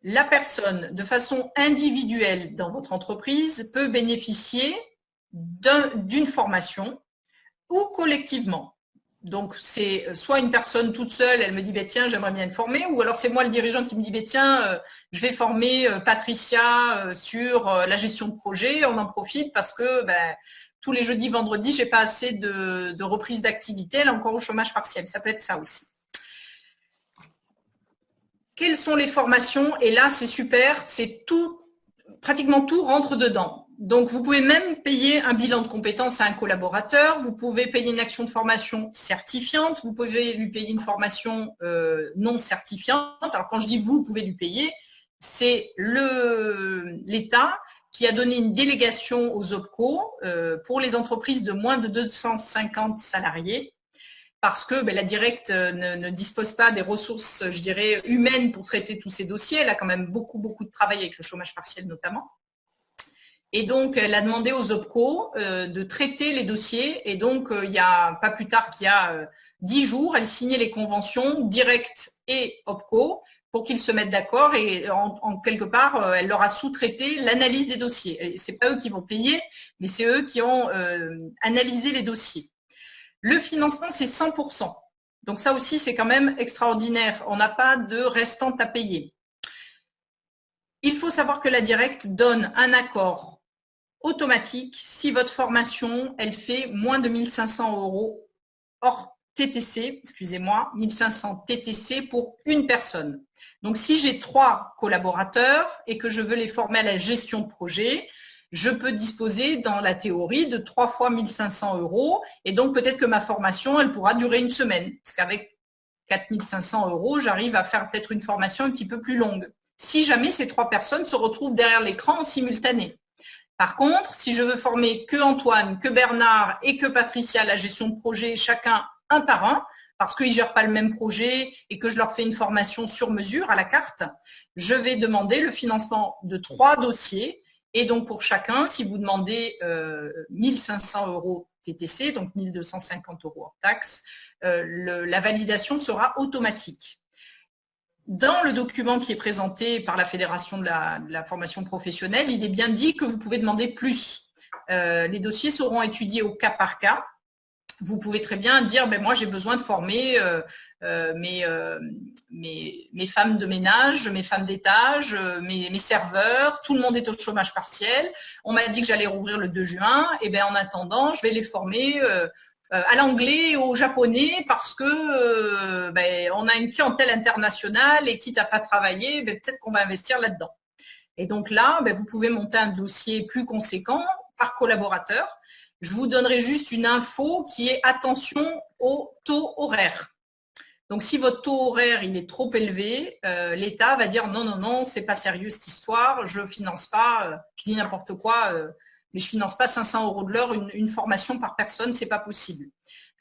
La personne, de façon individuelle dans votre entreprise, peut bénéficier d'une formation ou collectivement. Donc, c'est soit une personne toute seule, elle me dit tiens, j'aimerais bien être formée, ou alors c'est moi le dirigeant qui me dit tiens, je vais former Patricia sur la gestion de projet. On en profite parce que tous les jeudis, vendredis, je n'ai pas assez de reprise d'activité, elle est encore au chômage partiel. Ça peut être ça aussi. Quelles sont les formations? Et là, c'est super, c'est tout, pratiquement tout rentre dedans. Donc, vous pouvez même payer un bilan de compétences à un collaborateur, vous pouvez payer une action de formation certifiante, vous pouvez lui payer une formation non certifiante. Alors, quand je dis vous pouvez lui payer, c'est l'État qui a donné une délégation aux OPCO pour les entreprises de moins de 250 salariés parce que la Directe ne dispose pas des ressources, je dirais, humaines pour traiter tous ces dossiers. Elle a quand même beaucoup de travail avec le chômage partiel notamment. Et donc, elle a demandé aux OPCO de traiter les dossiers. Et donc, il n'y a pas plus tard qu'il y a 10 jours, elle signait les conventions Directe et OPCO pour qu'ils se mettent d'accord et en quelque part, elle leur a sous-traité l'analyse des dossiers. Ce n'est pas eux qui vont payer, mais c'est eux qui ont analysé les dossiers. Le financement, c'est 100%. Donc ça aussi, c'est quand même extraordinaire. On n'a pas de restante à payer. Il faut savoir que la Directe donne un accord automatique si votre formation, elle fait moins de 1 500 € hors TTC, excusez-moi, 1 500 TTC pour une personne. Donc, si j'ai 3 collaborateurs et que je veux les former à la gestion de projet, je peux disposer dans la théorie de 3 fois 1 500 € et donc peut-être que ma formation, elle pourra durer une semaine parce qu'avec 4 500 €, j'arrive à faire peut-être une formation un petit peu plus longue. Si jamais ces 3 personnes se retrouvent derrière l'écran en simultané. Par contre, si je veux former que Antoine, que Bernard et que Patricia à la gestion de projet, chacun un par un, parce qu'ils ne gèrent pas le même projet et que je leur fais une formation sur mesure à la carte, je vais demander le financement de 3 dossiers. Et donc, pour chacun, si vous demandez 1 500 € TTC, donc 1 250 € hors taxe, la validation sera automatique. Dans le document qui est présenté par la Fédération de la formation professionnelle, il est bien dit que vous pouvez demander plus. Les dossiers seront étudiés au cas par cas. Vous pouvez très bien dire, moi j'ai besoin de former mes femmes de ménage, mes femmes d'étage, mes serveurs, tout le monde est au chômage partiel. On m'a dit que j'allais rouvrir le 2 juin, et en attendant, je vais les former à l'anglais et au japonais parce que on a une clientèle internationale et quitte à pas travailler, peut-être qu'on va investir là-dedans. Et donc là, vous pouvez monter un dossier plus conséquent par collaborateur. Je vous donnerai juste une info qui est attention au taux horaire. Donc, si votre taux horaire il est trop élevé, l'État va dire non, c'est pas sérieux cette histoire, je finance pas, je dis n'importe quoi, mais je finance pas 500 € de l'heure une formation par personne, c'est pas possible.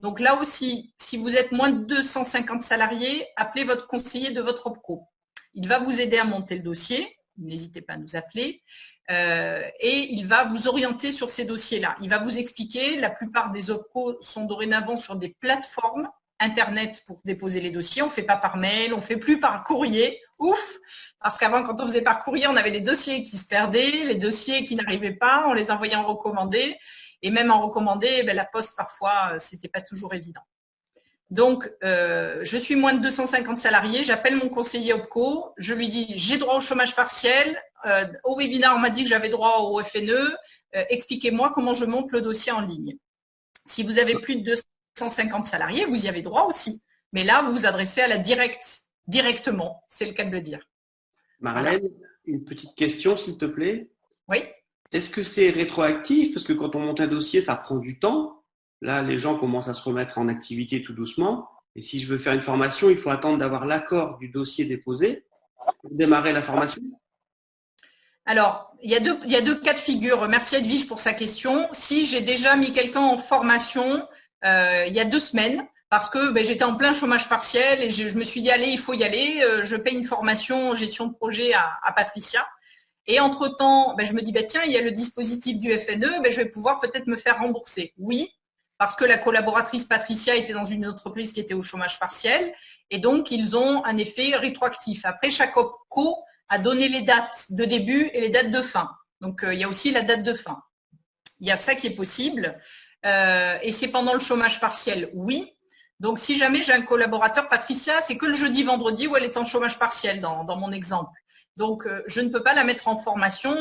Donc là aussi, si vous êtes moins de 250 salariés, appelez votre conseiller de votre OPCO. Il va vous aider à monter le dossier. N'hésitez pas à nous appeler. Et il va vous orienter sur ces dossiers-là. Il va vous expliquer, la plupart des OPCO sont dorénavant sur des plateformes Internet pour déposer les dossiers. On ne fait pas par mail, on ne fait plus par courrier. Ouf! Parce qu'avant, quand on faisait par courrier, on avait les dossiers qui se perdaient, les dossiers qui n'arrivaient pas, on les envoyait en recommandé. Et même en recommandé, la poste, parfois, ce n'était pas toujours évident. Donc, je suis moins de 250 salariés, j'appelle mon conseiller OPCO, je lui dis j'ai droit au chômage partiel, au webinaire on m'a dit que j'avais droit au FNE, expliquez-moi comment je monte le dossier en ligne. Si vous avez plus de 250 salariés, vous y avez droit aussi. Mais là, vous vous adressez à la directement, c'est le cas de le dire. Marlène, une petite question s'il te plaît. Oui. Est-ce que c'est rétroactif? Parce que quand on monte un dossier, ça prend du temps. Là, les gens commencent à se remettre en activité tout doucement. Et si je veux faire une formation, il faut attendre d'avoir l'accord du dossier déposé pour démarrer la formation. Alors, il y a deux cas de figure. Merci Edwige pour sa question. Si j'ai déjà mis quelqu'un en formation il y a 2 semaines, parce que j'étais en plein chômage partiel et je me suis dit, allez, il faut y aller. Je paye une formation gestion de projet à Patricia. Et entre-temps, je me dis, tiens, il y a le dispositif du FNE, je vais pouvoir peut-être me faire rembourser. Oui, parce que la collaboratrice Patricia était dans une entreprise qui était au chômage partiel. Et donc, ils ont un effet rétroactif. Après, chaque OPCO a donné les dates de début et les dates de fin. Donc, il y a aussi la date de fin. Il y a ça qui est possible. Et c'est pendant le chômage partiel, oui. Donc, si jamais j'ai un collaborateur, Patricia, c'est que le jeudi, vendredi où elle est en chômage partiel dans mon exemple. Donc, je ne peux pas la mettre en formation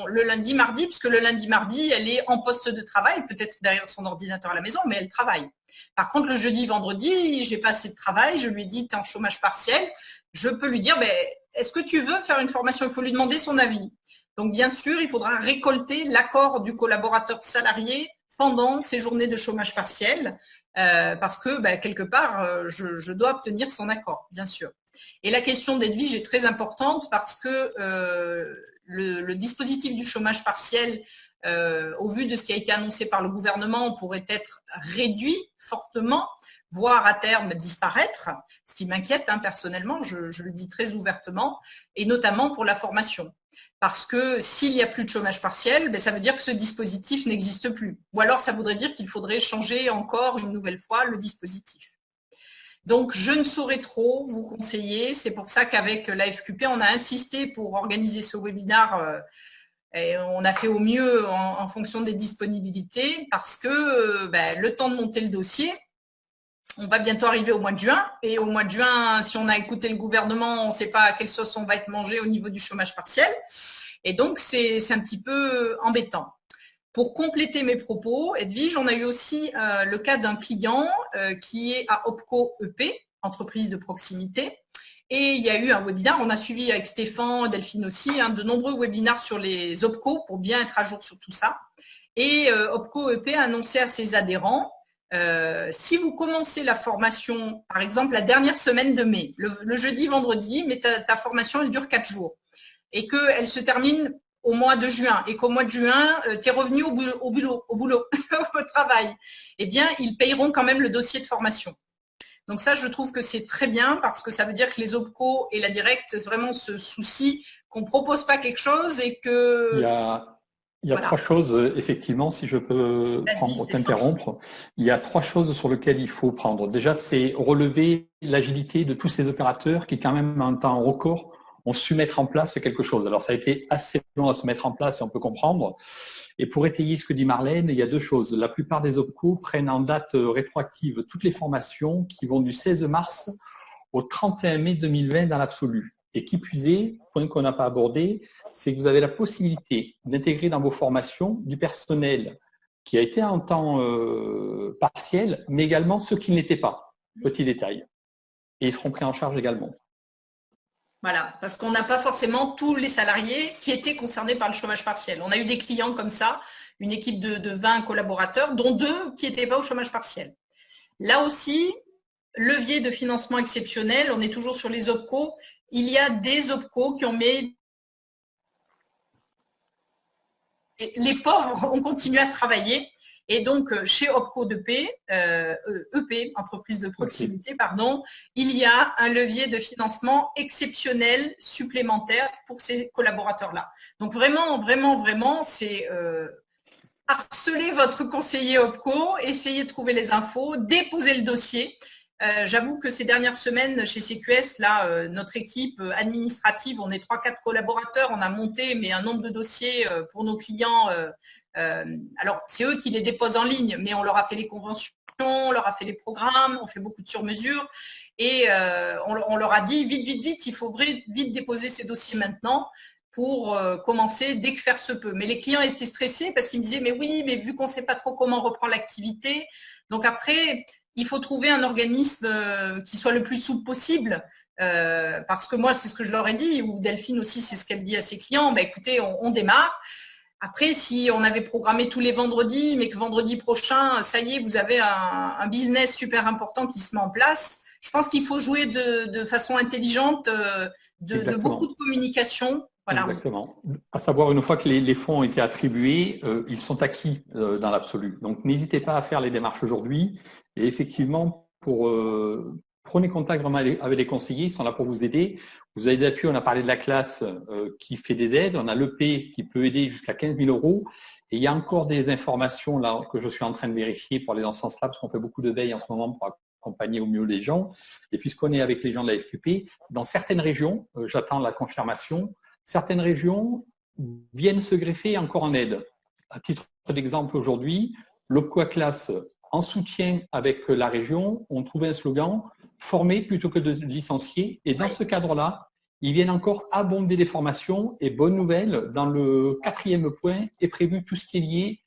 le lundi, mardi, puisque le lundi, mardi, elle est en poste de travail, peut-être derrière son ordinateur à la maison, mais elle travaille. Par contre, le jeudi, vendredi, j'ai pas assez de travail, je lui dis, tu es en chômage partiel, je peux lui dire, est-ce que tu veux faire une formation? Il faut lui demander son avis. Donc, bien sûr, il faudra récolter l'accord du collaborateur salarié pendant ces journées de chômage partiel, parce que, quelque part, je dois obtenir son accord, bien sûr. Et la question d'Edwige est très importante parce que le dispositif du chômage partiel, au vu de ce qui a été annoncé par le gouvernement, pourrait être réduit fortement, voire à terme disparaître, ce qui m'inquiète personnellement, je le dis très ouvertement, et notamment pour la formation. Parce que s'il n'y a plus de chômage partiel, ça veut dire que ce dispositif n'existe plus. Ou alors ça voudrait dire qu'il faudrait changer encore une nouvelle fois le dispositif. Donc, je ne saurais trop vous conseiller. C'est pour ça qu'avec la FQP, on a insisté pour organiser ce webinaire. Et on a fait au mieux en fonction des disponibilités parce que le temps de monter le dossier, on va bientôt arriver au mois de juin. Et au mois de juin, si on a écouté le gouvernement, on ne sait pas à quelle sauce on va être mangé au niveau du chômage partiel. Et donc, c'est un petit peu embêtant. Pour compléter mes propos, Edwige, on a eu aussi le cas d'un client qui est à OPCO EP, entreprise de proximité. Et il y a eu un webinaire, on a suivi avec Stéphane, Delphine aussi, de nombreux webinaires sur les OPCO pour bien être à jour sur tout ça. Et OPCO EP a annoncé à ses adhérents, si vous commencez la formation, par exemple la dernière semaine de mai, le jeudi, vendredi, mais ta formation elle dure 4 jours et qu'elle se termine au mois de juin et qu'au mois de juin, tu es revenu au boulot, au travail, eh bien, ils payeront quand même le dossier de formation. Donc ça, je trouve que c'est très bien parce que ça veut dire que les OPCO et la Directe vraiment se soucient qu'on ne propose pas quelque chose et que… Il y a 3 choses, effectivement, si je peux t'interrompre. Il y a 3 choses sur lesquelles il faut prendre. Déjà, c'est relever l'agilité de tous ces opérateurs qui, quand même, en temps record, ont su mettre en place quelque chose. Alors, ça a été assez long à se mettre en place et on peut comprendre. Et pour étayer ce que dit Marlène, il y a 2 choses. La plupart des OPCO prennent en date rétroactive toutes les formations qui vont du 16 mars au 31 mai 2020 dans l'absolu. Et qui plus est, point qu'on n'a pas abordé, c'est que vous avez la possibilité d'intégrer dans vos formations du personnel qui a été en temps partiel, mais également ceux qui ne l'étaient pas. Petit détail. Et ils seront pris en charge également. Voilà, parce qu'on n'a pas forcément tous les salariés qui étaient concernés par le chômage partiel. On a eu des clients comme ça, une équipe de 20 collaborateurs, dont 2 qui n'étaient pas au chômage partiel. Là aussi, levier de financement exceptionnel, on est toujours sur les OPCO. Il y a des OPCO qui ont mis… Les pauvres ont continué à travailler Et donc, chez Opco EP, entreprise de proximité, pardon, il y a un levier de financement exceptionnel supplémentaire pour ces collaborateurs-là. Donc, vraiment, c'est harceler votre conseiller Opco, essayer de trouver les infos, déposer le dossier. J'avoue que ces dernières semaines chez CQS, là, notre équipe administrative, on est 3-4 collaborateurs, on a monté mais un nombre de dossiers pour nos clients. Alors, c'est eux qui les déposent en ligne, mais on leur a fait les conventions, on leur a fait les programmes, on fait beaucoup de sur-mesure et on leur a dit vite, il faut vite déposer ces dossiers maintenant pour commencer dès que faire se peut. Mais les clients étaient stressés parce qu'ils me disaient « mais oui, mais vu qu'on ne sait pas trop comment reprendre l'activité ». Donc après, il faut trouver un organisme qui soit le plus souple possible parce que moi, c'est ce que je leur ai dit, ou Delphine aussi, c'est ce qu'elle dit à ses clients. Bah, écoutez, on démarre. Après, si on avait programmé tous les vendredis, mais que vendredi prochain, ça y est, vous avez un business super important qui se met en place, je pense qu'il faut jouer de façon intelligente, de beaucoup de communication. Voilà. Exactement. À savoir, une fois que les fonds ont été attribués, ils sont acquis dans l'absolu. Donc, n'hésitez pas à faire les démarches aujourd'hui. Et effectivement, prenez contact vraiment avec les conseillers, ils sont là pour vous aider. Vous avez d'appui, on a parlé de la classe qui fait des aides. On a l'EP qui peut aider jusqu'à 15 000 €. Et il y a encore des informations là que je suis en train de vérifier pour aller dans ce sens-là, parce qu'on fait beaucoup de veille en ce moment pour accompagner au mieux les gens. Et puisqu'on est avec les gens de la SQP, dans certaines régions, j'attends la confirmation, certaines régions viennent se greffer encore en aide. À titre d'exemple, aujourd'hui, l'Opco Classe, en soutien avec la région, ont trouvé un slogan « former plutôt que de licencier ». Et dans ce cadre-là, ils viennent encore abonder les formations. Et bonne nouvelle, dans le 4e point est prévu tout ce qui est lié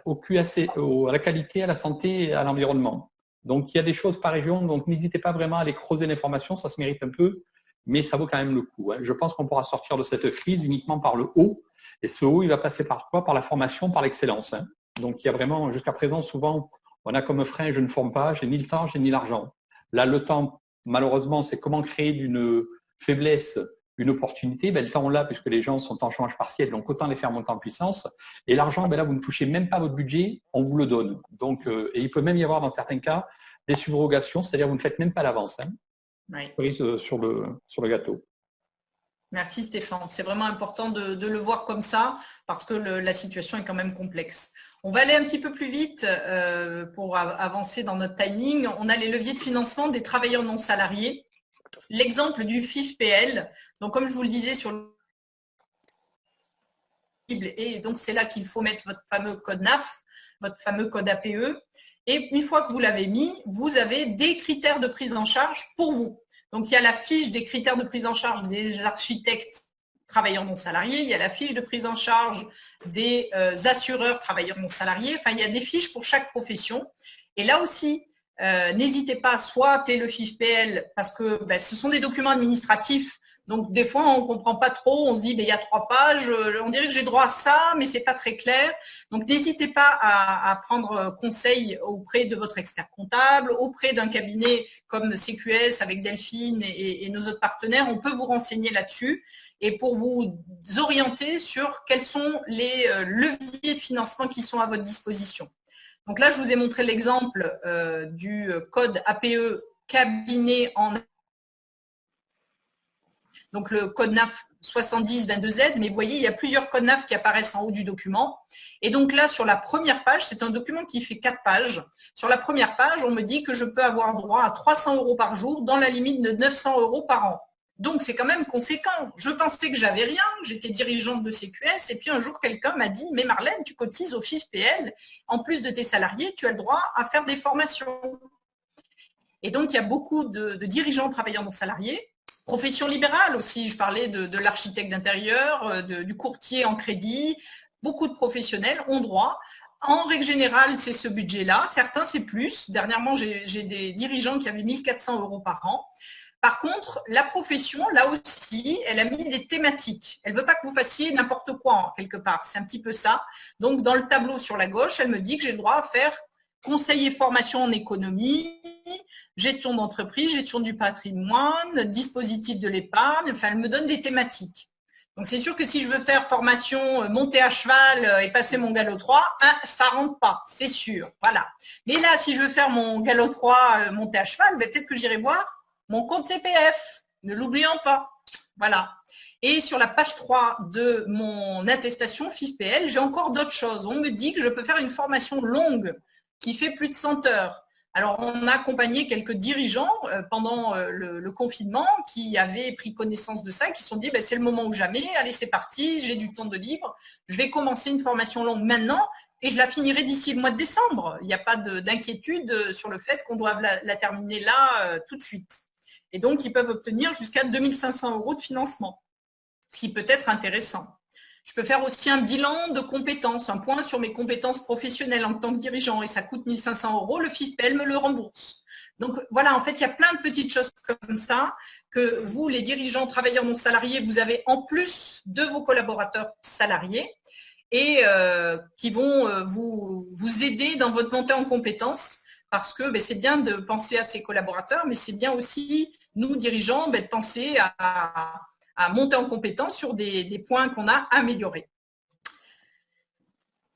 au QAC, à la qualité, à la santé et à l'environnement. Donc, il y a des choses par région, donc n'hésitez pas vraiment à aller creuser l'information, ça se mérite un peu, mais ça vaut quand même le coup. Je pense qu'on pourra sortir de cette crise uniquement par le haut. Et ce haut, il va passer par quoi? Par la formation, par l'excellence. Donc, il y a vraiment, jusqu'à présent, souvent, on a comme frein, je ne forme pas, j'ai ni le temps, j'ai ni l'argent. Là, le temps, malheureusement, c'est comment créer d'une faiblesse une opportunité. Le temps, on l'a, puisque les gens sont en chômage partiel, donc autant les faire monter en puissance. Et l'argent, là, vous ne touchez même pas votre budget, on vous le donne. Donc, et il peut même y avoir, dans certains cas, des subrogations, c'est-à-dire vous ne faites même pas l'avance. Oui. Sur le gâteau. Merci Stéphane. C'est vraiment important de le voir comme ça parce que la situation est quand même complexe. On va aller un petit peu plus vite pour avancer dans notre timing. On a les leviers de financement des travailleurs non salariés. L'exemple du FIFPL. Donc, comme je vous le disais sur le et donc c'est là qu'il faut mettre votre fameux code NAF, votre fameux code APE. Et une fois que vous l'avez mis, vous avez des critères de prise en charge pour vous. Donc, il y a la fiche des critères de prise en charge des architectes travailleurs non salariés, il y a la fiche de prise en charge des assureurs travailleurs non salariés, enfin, il y a des fiches pour chaque profession. Et là aussi, n'hésitez pas soit à appeler le FIFPL parce que ce sont des documents administratifs. Donc, des fois, on ne comprend pas trop, on se dit, il y a 3 pages, on dirait que j'ai droit à ça, mais ce n'est pas très clair. Donc, n'hésitez pas à prendre conseil auprès de votre expert comptable, auprès d'un cabinet comme CQS avec Delphine et nos autres partenaires. On peut vous renseigner là-dessus et pour vous orienter sur quels sont les leviers de financement qui sont à votre disposition. Donc là, je vous ai montré l'exemple du code APE cabinet en donc le code NAF 7022Z, mais vous voyez, il y a plusieurs codes NAF qui apparaissent en haut du document. Et donc là, sur la première page, c'est un document qui fait 4 pages. Sur la première page, on me dit que je peux avoir droit à 300 € par jour dans la limite de 900 € par an. Donc, c'est quand même conséquent. Je pensais que j'avais rien, que j'étais dirigeante de CQS, et puis un jour, quelqu'un m'a dit « Mais Marlène, tu cotises au FIFPL, en plus de tes salariés, tu as le droit à faire des formations. » Et donc, il y a beaucoup de dirigeants travailleurs non salariés. Profession libérale aussi, je parlais de l'architecte d'intérieur, du courtier en crédit. Beaucoup de professionnels ont droit. En règle générale, c'est ce budget-là. Certains, c'est plus. Dernièrement, j'ai des dirigeants qui avaient 1 400 € par an. Par contre, la profession, là aussi, elle a mis des thématiques. Elle ne veut pas que vous fassiez n'importe quoi, quelque part. C'est un petit peu ça. Donc, dans le tableau sur la gauche, elle me dit que j'ai le droit à faire conseiller formation en économie, gestion d'entreprise, gestion du patrimoine, dispositif de l'épargne. Enfin, elle me donne des thématiques. Donc, c'est sûr que si je veux faire formation monter à cheval et passer mon galop 3, ça rentre pas, c'est sûr. Voilà. Mais là, si je veux faire mon galop 3 monter à cheval, peut-être que j'irai voir mon compte CPF. Ne l'oublions pas. Voilà. Et sur la page 3 de mon attestation FIFPL, j'ai encore d'autres choses. On me dit que je peux faire une formation longue qui fait plus de 100 heures. Alors, on a accompagné quelques dirigeants pendant le confinement qui avaient pris connaissance de ça et qui se sont dit c'est le moment ou jamais, allez, c'est parti, j'ai du temps de libre, je vais commencer une formation longue maintenant et je la finirai d'ici le mois de décembre. Il n'y a pas d'inquiétude sur le fait qu'on doive la terminer là tout de suite. Et donc, ils peuvent obtenir jusqu'à 2 500 € de financement, ce qui peut être intéressant. Je peux faire aussi un bilan de compétences, un point sur mes compétences professionnelles en tant que dirigeant et ça coûte 1 500 €, le FIFPL me le rembourse. Donc voilà, en fait, il y a plein de petites choses comme ça que vous, les dirigeants, travailleurs non salariés, vous avez en plus de vos collaborateurs salariés et qui vont vous aider dans votre montée en compétences parce que c'est bien de penser à ses collaborateurs, mais c'est bien aussi, nous, dirigeants, de penser à monter en compétence sur des points qu'on a améliorés.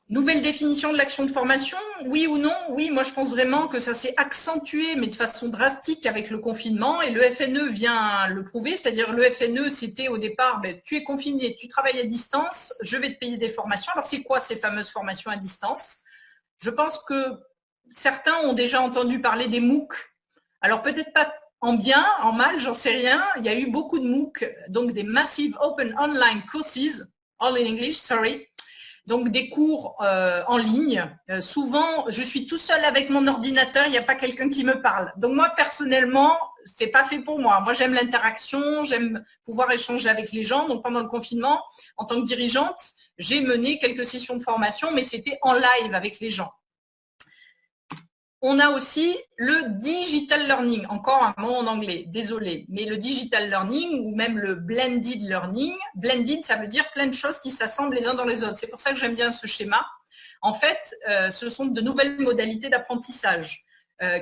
Nouvelle définition de l'action de formation, oui ou non? Oui, moi je pense vraiment que ça s'est accentué, mais de façon drastique avec le confinement et le FNE vient le prouver, c'est-à-dire le FNE c'était au départ, tu es confiné, tu travailles à distance, je vais te payer des formations. Alors c'est quoi ces fameuses formations à distance? Je pense que certains ont déjà entendu parler des MOOC, alors peut-être pas en bien, en mal, j'en sais rien. Il y a eu beaucoup de MOOC, donc des Massive Open Online Courses, all in English, sorry. Donc des cours en ligne. Souvent, je suis tout seul avec mon ordinateur, il n'y a pas quelqu'un qui me parle. Donc moi, personnellement, c'est pas fait pour moi. Moi, j'aime l'interaction, j'aime pouvoir échanger avec les gens. Donc pendant le confinement, en tant que dirigeante, j'ai mené quelques sessions de formation, mais c'était en live avec les gens. On a aussi le digital learning, encore un mot en anglais, désolé, mais le digital learning ou même le blended learning. Blended, ça veut dire plein de choses qui s'assemblent les uns dans les autres. C'est pour ça que j'aime bien ce schéma. En fait, ce sont de nouvelles modalités d'apprentissage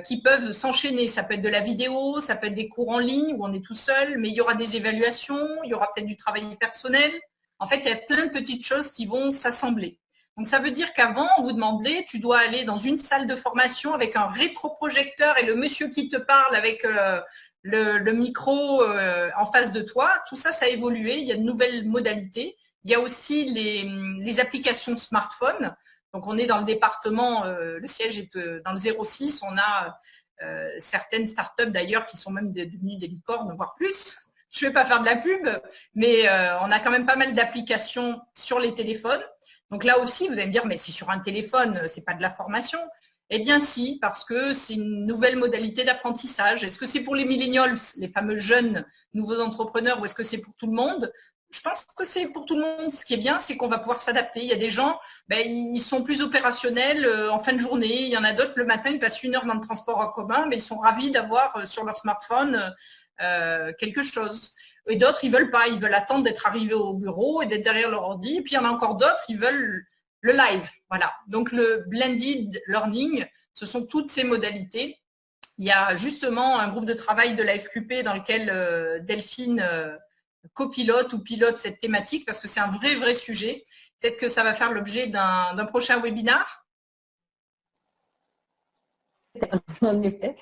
qui peuvent s'enchaîner. Ça peut être de la vidéo, ça peut être des cours en ligne où on est tout seul, mais il y aura des évaluations, il y aura peut-être du travail personnel. En fait, il y a plein de petites choses qui vont s'assembler. Donc, ça veut dire qu'avant, on vous demandait, tu dois aller dans une salle de formation avec un rétroprojecteur et le monsieur qui te parle avec le micro en face de toi. Tout ça, ça a évolué. Il y a de nouvelles modalités. Il y a aussi les applications smartphone. Donc, on est dans le département, le siège est dans le 06. On a certaines startups d'ailleurs qui sont même devenues des licornes, voire plus. Je ne vais pas faire de la pub, mais on a quand même pas mal d'applications sur les téléphones. Donc là aussi, vous allez me dire, mais c'est sur un téléphone, c'est pas de la formation. Eh bien si, parce que c'est une nouvelle modalité d'apprentissage. Est-ce que c'est pour les millennials, les fameux jeunes nouveaux entrepreneurs, ou est-ce que c'est pour tout le monde? Je pense que c'est pour tout le monde. Ce qui est bien, c'est qu'on va pouvoir s'adapter. Il y a des gens, ils sont plus opérationnels en fin de journée. Il y en a d'autres, le matin, ils passent 1 heure dans le transport en commun, mais ils sont ravis d'avoir sur leur smartphone quelque chose. Et d'autres, ils veulent pas, ils veulent attendre d'être arrivés au bureau et d'être derrière leur ordi. Et puis, il y en a encore d'autres, ils veulent le live. Voilà. Donc, le blended learning, ce sont toutes ces modalités. Il y a justement un groupe de travail de la FQP dans lequel Delphine copilote ou pilote cette thématique parce que c'est un vrai sujet. Peut-être que ça va faire l'objet d'un prochain webinaire. En effet.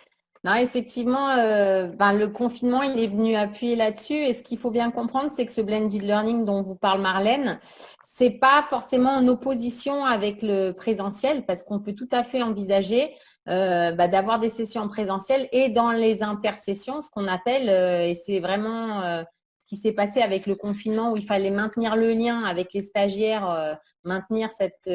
Non, effectivement, le confinement, il est venu appuyer là-dessus. Et ce qu'il faut bien comprendre, c'est que ce blended learning dont vous parle Marlène, c'est pas forcément en opposition avec le présentiel, parce qu'on peut tout à fait envisager d'avoir des sessions en présentiel et dans les intersessions, ce qu'on appelle, et c'est vraiment ce qui s'est passé avec le confinement où il fallait maintenir le lien avec les stagiaires, maintenir cette,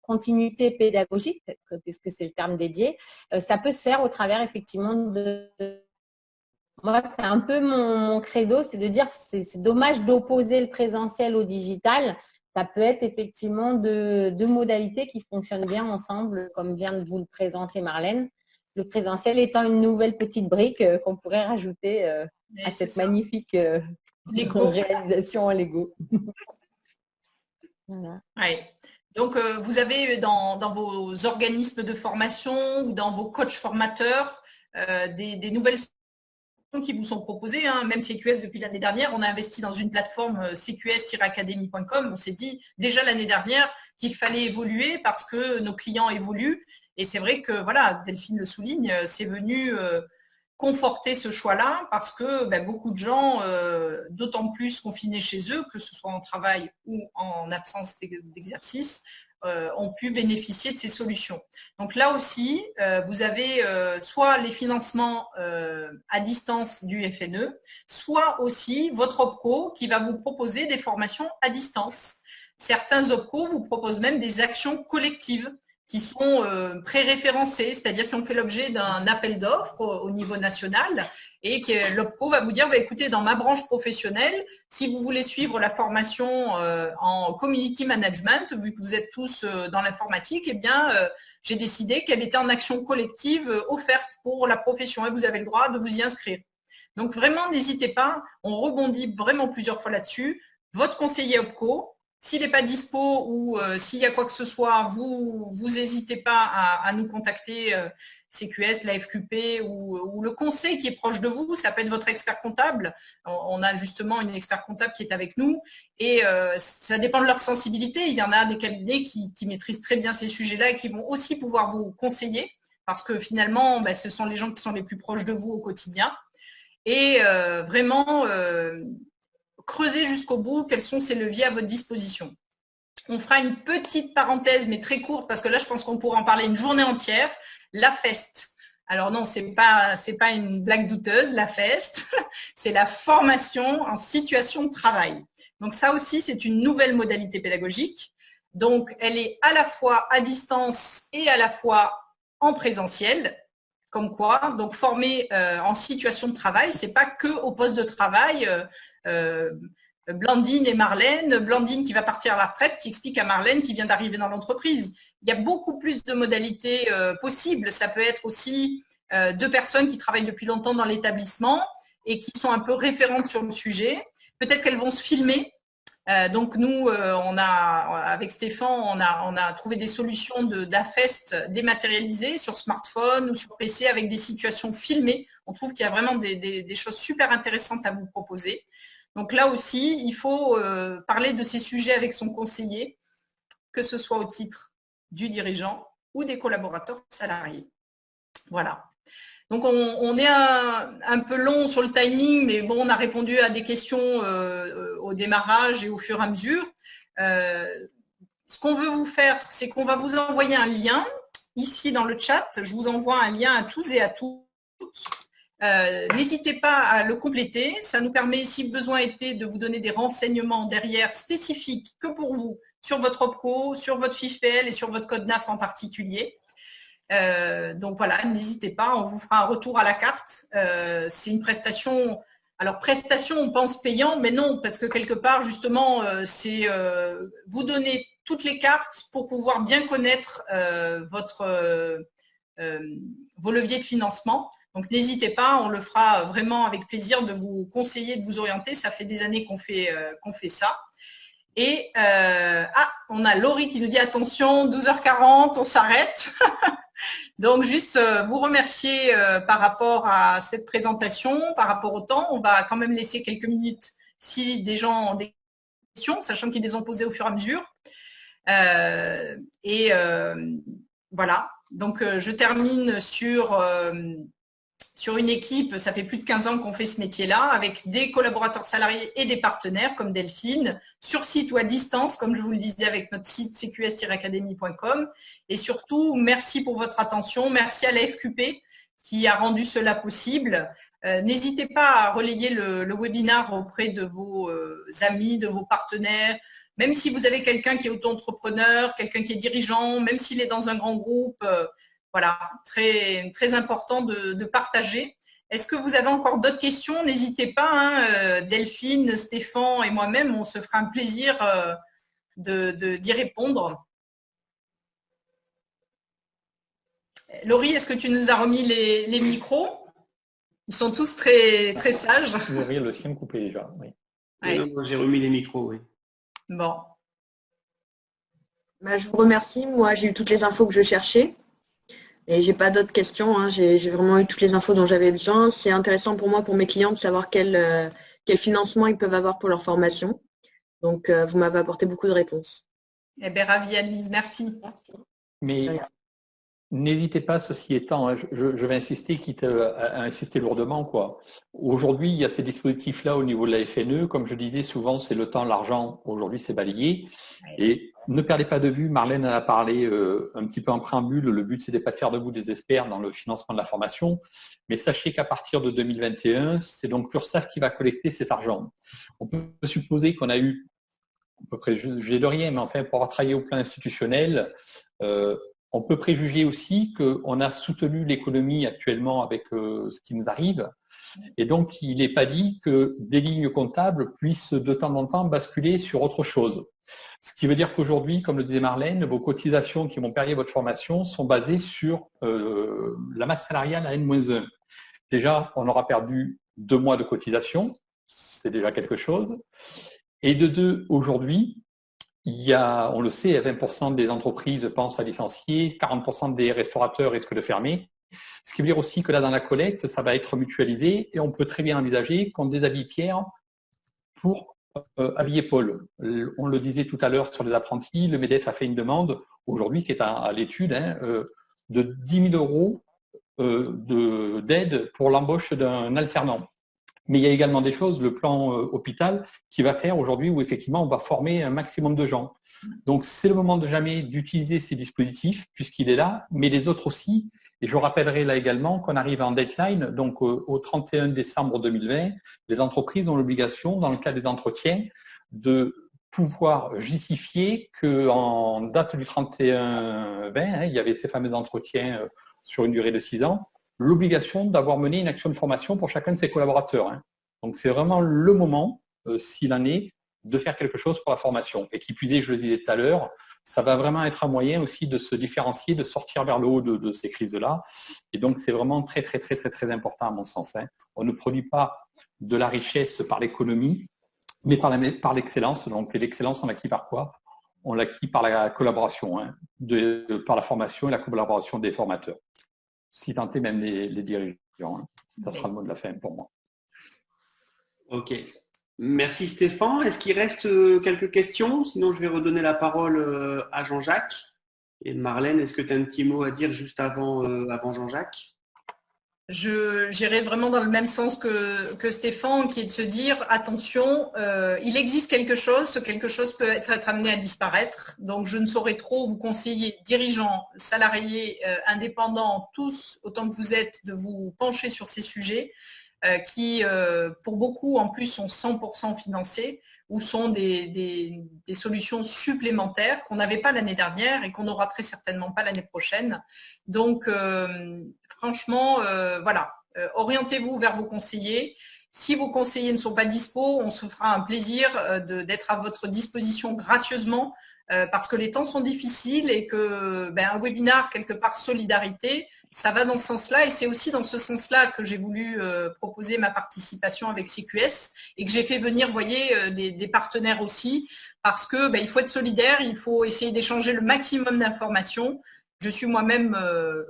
continuité pédagogique, puisque c'est le terme dédié, ça peut se faire au travers effectivement de… Moi, c'est un peu mon credo, c'est de dire que c'est dommage d'opposer le présentiel au digital. Ça peut être effectivement deux modalités qui fonctionnent bien ensemble, comme vient de vous le présenter Marlène. Le présentiel étant une nouvelle petite brique qu'on pourrait rajouter à cette magnifique réalisation en Lego. Voilà. Ouais. Donc, vous avez dans vos organismes de formation ou dans vos coachs formateurs des nouvelles qui vous sont proposées. Hein. Même CQS, depuis l'année dernière, on a investi dans une plateforme cqs-academy.com. On s'est dit déjà l'année dernière qu'il fallait évoluer parce que nos clients évoluent. Et c'est vrai que, voilà, Delphine le souligne, c'est venu conforter ce choix-là parce que beaucoup de gens, d'autant plus confinés chez eux, que ce soit en travail ou en absence d'exercice, ont pu bénéficier de ces solutions. Donc là aussi, vous avez soit les financements à distance du FNE, soit aussi votre OPCO qui va vous proposer des formations à distance. Certains OPCO vous proposent même des actions collectives qui sont pré-référencées, c'est-à-dire qui ont fait l'objet d'un appel d'offres au niveau national et que l'OPCO va vous dire, écoutez, dans ma branche professionnelle, si vous voulez suivre la formation en community management, vu que vous êtes tous dans l'informatique, eh bien, j'ai décidé qu'elle était en action collective offerte pour la profession et vous avez le droit de vous y inscrire. Donc vraiment, n'hésitez pas, on rebondit vraiment plusieurs fois là-dessus. Votre conseiller OPCO, s'il n'est pas dispo ou s'il y a quoi que ce soit, vous n'hésitez pas à nous contacter, CQS, la FQP ou le conseil qui est proche de vous. Ça peut être votre expert comptable. On a justement une expert comptable qui est avec nous et ça dépend de leur sensibilité. Il y en a des cabinets qui maîtrisent très bien ces sujets-là et qui vont aussi pouvoir vous conseiller parce que finalement, ce sont les gens qui sont les plus proches de vous au quotidien. Et vraiment… creuser jusqu'au bout quels sont ces leviers à votre disposition. On fera une petite parenthèse, mais très courte, parce que là, je pense qu'on pourra en parler une journée entière. La FEST. Alors non, c'est pas une blague douteuse, la FEST. C'est la formation en situation de travail. Donc ça aussi, c'est une nouvelle modalité pédagogique. Donc, elle est à la fois à distance et à la fois en présentiel. Comme quoi, donc former en situation de travail, c'est pas que au poste de travail. Blandine et Marlène, Blandine qui va partir à la retraite, qui explique à Marlène qui vient d'arriver dans l'entreprise. Il y a beaucoup plus de modalités possibles. Ça peut être aussi deux personnes qui travaillent depuis longtemps dans l'établissement et qui sont un peu référentes sur le sujet. Peut-être qu'elles vont se filmer. Donc nous, avec Stéphane, on a trouvé des solutions d'AFEST dématérialisées sur smartphone ou sur PC avec des situations filmées. On trouve qu'il y a vraiment des choses super intéressantes à vous proposer. Donc là aussi, il faut parler de ces sujets avec son conseiller, que ce soit au titre du dirigeant ou des collaborateurs salariés. Voilà. Donc, on est un peu long sur le timing, mais bon, on a répondu à des questions au démarrage et au fur et à mesure. Ce qu'on veut vous faire, c'est qu'on va vous envoyer un lien ici dans le chat. Je vous envoie un lien à tous et à toutes. N'hésitez pas à le compléter. Ça nous permet, si besoin était, de vous donner des renseignements derrière spécifiques que pour vous sur votre OPCO, sur votre fiche PL et sur votre code NAF en particulier. Donc voilà, n'hésitez pas, on vous fera un retour à la carte. C'est une prestation, alors prestation on pense payant, mais non, parce que quelque part justement c'est vous donner toutes les cartes pour pouvoir bien connaître vos leviers de financement. Donc n'hésitez pas, on le fera vraiment avec plaisir de vous conseiller, de vous orienter. Ça fait des années qu'on fait ça. Et on a Laurie qui nous dit attention, 12h40, on s'arrête. Donc, juste vous remercier par rapport à cette présentation, par rapport au temps. On va quand même laisser quelques minutes si des gens ont des questions, sachant qu'ils les ont posées au fur et à mesure. Voilà. Donc, je termine sur une équipe, ça fait plus de 15 ans qu'on fait ce métier-là, avec des collaborateurs salariés et des partenaires comme Delphine, sur site ou à distance, comme je vous le disais avec notre site cqs-academy.com. Et surtout, merci pour votre attention. Merci à la FQP qui a rendu cela possible. N'hésitez pas à relayer le webinaire auprès de vos amis, de vos partenaires. Même si vous avez quelqu'un qui est auto-entrepreneur, quelqu'un qui est dirigeant, même s'il est dans un grand groupe, voilà, très, très important de partager. Est-ce que vous avez encore d'autres questions? N'hésitez pas, hein, Delphine, Stéphane et moi-même, on se fera un plaisir d'y répondre. Laurie, est-ce que tu nous as remis les micros? Ils sont tous très, très sages. Laurie, le sien coupé déjà, oui. J'ai remis les micros, oui. Bon. Je vous remercie. Moi, j'ai eu toutes les infos que je cherchais. Et j'ai pas d'autres questions, hein. J'ai vraiment eu toutes les infos dont j'avais besoin. C'est intéressant pour moi, pour mes clients, de savoir quel financement ils peuvent avoir pour leur formation. Donc, vous m'avez apporté beaucoup de réponses. Eh bien, ravie, Annelise. Merci. Merci. Mais n'hésitez pas, ceci étant, hein, je vais insister, quitte à insister lourdement, quoi. Aujourd'hui, il y a ces dispositifs-là au niveau de la FNE. Comme je disais, souvent, c'est le temps, l'argent. Aujourd'hui, c'est balayé. Et ne perdez pas de vue, Marlène en a parlé un petit peu en préambule, le but, c'est de pas faire de vous des experts dans le financement de la formation. Mais sachez qu'à partir de 2021, c'est donc l'URSSAF qui va collecter cet argent. On peut supposer qu'on a eu, on peut préjuger de rien, mais enfin, pour avoir travaillé au plan institutionnel, on peut préjuger aussi qu'on a soutenu l'économie actuellement avec ce qui nous arrive. Et donc, il n'est pas dit que des lignes comptables puissent de temps en temps basculer sur autre chose. Ce qui veut dire qu'aujourd'hui, comme le disait Marlène, vos cotisations qui vont payer votre formation sont basées sur la masse salariale à N-1. Déjà, on aura perdu 2 mois de cotisation, c'est déjà quelque chose. Et de 2, aujourd'hui, il y a, on le sait, 20% des entreprises pensent à licencier, 40% des restaurateurs risquent de fermer. Ce qui veut dire aussi que là, dans la collecte, ça va être mutualisé et on peut très bien envisager qu'on déshabille Pierre pour habiller Paul. On le disait tout à l'heure sur les apprentis, le MEDEF a fait une demande aujourd'hui qui est à l'étude de 10 000 euros d'aide pour l'embauche d'un alternant. Mais il y a également des choses, le plan hôpital, qui va faire aujourd'hui où effectivement on va former un maximum de gens. Donc c'est le moment de jamais d'utiliser ces dispositifs puisqu'il est là, mais les autres aussi. Et je rappellerai là également qu'on arrive en deadline, donc au 31 décembre 2020, les entreprises ont l'obligation, dans le cas des entretiens, de pouvoir justifier qu'en date du 31-20, il y avait ces fameux entretiens sur une durée de 6 ans, l'obligation d'avoir mené une action de formation pour chacun de ses collaborateurs. Donc c'est vraiment le moment, s'il en est, de faire quelque chose pour la formation. Et qui plus est, je le disais tout à l'heure, ça va vraiment être un moyen aussi de se différencier, de sortir vers le haut de ces crises-là. Et donc c'est vraiment très, très, très, très, très important à mon sens. On ne produit pas de la richesse par l'économie, mais par l'excellence. Donc l'excellence, on l'acquit par quoi? On l'acquit par la collaboration, par la formation et la collaboration des formateurs. Si tant est même les dirigeants. Ça sera le mot de la fin pour moi. Ok. Merci Stéphane. Est-ce qu'il reste quelques questions? Sinon, je vais redonner la parole à Jean-Jacques. Et Marlène, est-ce que tu as un petit mot à dire juste avant Jean-Jacques? J'irai vraiment dans le même sens que Stéphane, qui est de se dire, attention, il existe quelque chose, ce quelque chose peut être amené à disparaître. Donc, je ne saurais trop vous conseiller, dirigeants, salariés, indépendants, tous, autant que vous êtes, de vous pencher sur ces sujets qui, pour beaucoup, en plus, sont 100% financés ou sont des solutions supplémentaires qu'on n'avait pas l'année dernière et qu'on n'aura très certainement pas l'année prochaine. Donc, franchement, voilà, orientez-vous vers vos conseillers. Si vos conseillers ne sont pas dispo, on se fera un plaisir d'être à votre disposition gracieusement parce que les temps sont difficiles et que un webinaire, quelque part, solidarité, ça va dans ce sens-là et c'est aussi dans ce sens-là que j'ai voulu proposer ma participation avec CQS et que j'ai fait venir, vous voyez, des partenaires aussi parce que il faut être solidaire, il faut essayer d'échanger le maximum d'informations. Je suis moi-même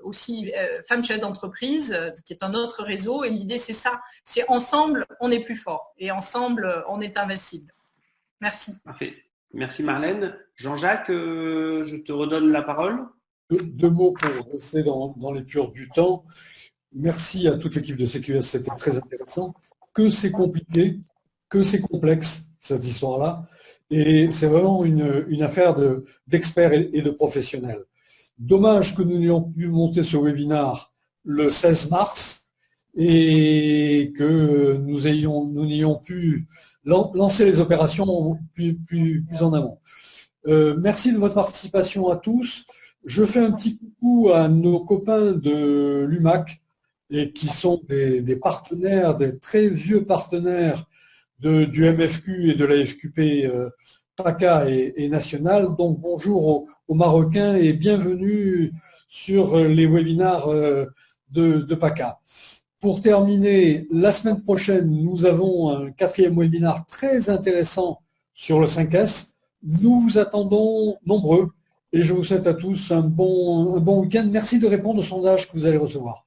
aussi femme chef d'entreprise, qui est un autre réseau et l'idée c'est ça, c'est ensemble on est plus fort et ensemble on est invincible. Merci. Parfait. Merci Marlène. Jean-Jacques, je te redonne la parole. 2 mots pour rester dans l'épure du temps. Merci à toute l'équipe de CQS, c'était très intéressant. Que c'est compliqué, que c'est complexe, cette histoire-là. Et c'est vraiment une affaire d'experts et de professionnels. Dommage que nous n'ayons pu monter ce webinaire le 16 mars et que nous n'ayons pu lancer les opérations plus en amont. Merci de votre participation à tous. Je fais un petit coucou à nos copains de l'UMAC et qui sont des partenaires, des très vieux partenaires du MFQ et de la FQP PACA et national. Donc bonjour aux Marocains et bienvenue sur les webinaires de PACA. Pour terminer, la semaine prochaine, nous avons un 4e webinaire très intéressant sur le 5S. Nous vous attendons nombreux Et je vous souhaite à tous un bon week-end. Merci de répondre au sondage que vous allez recevoir.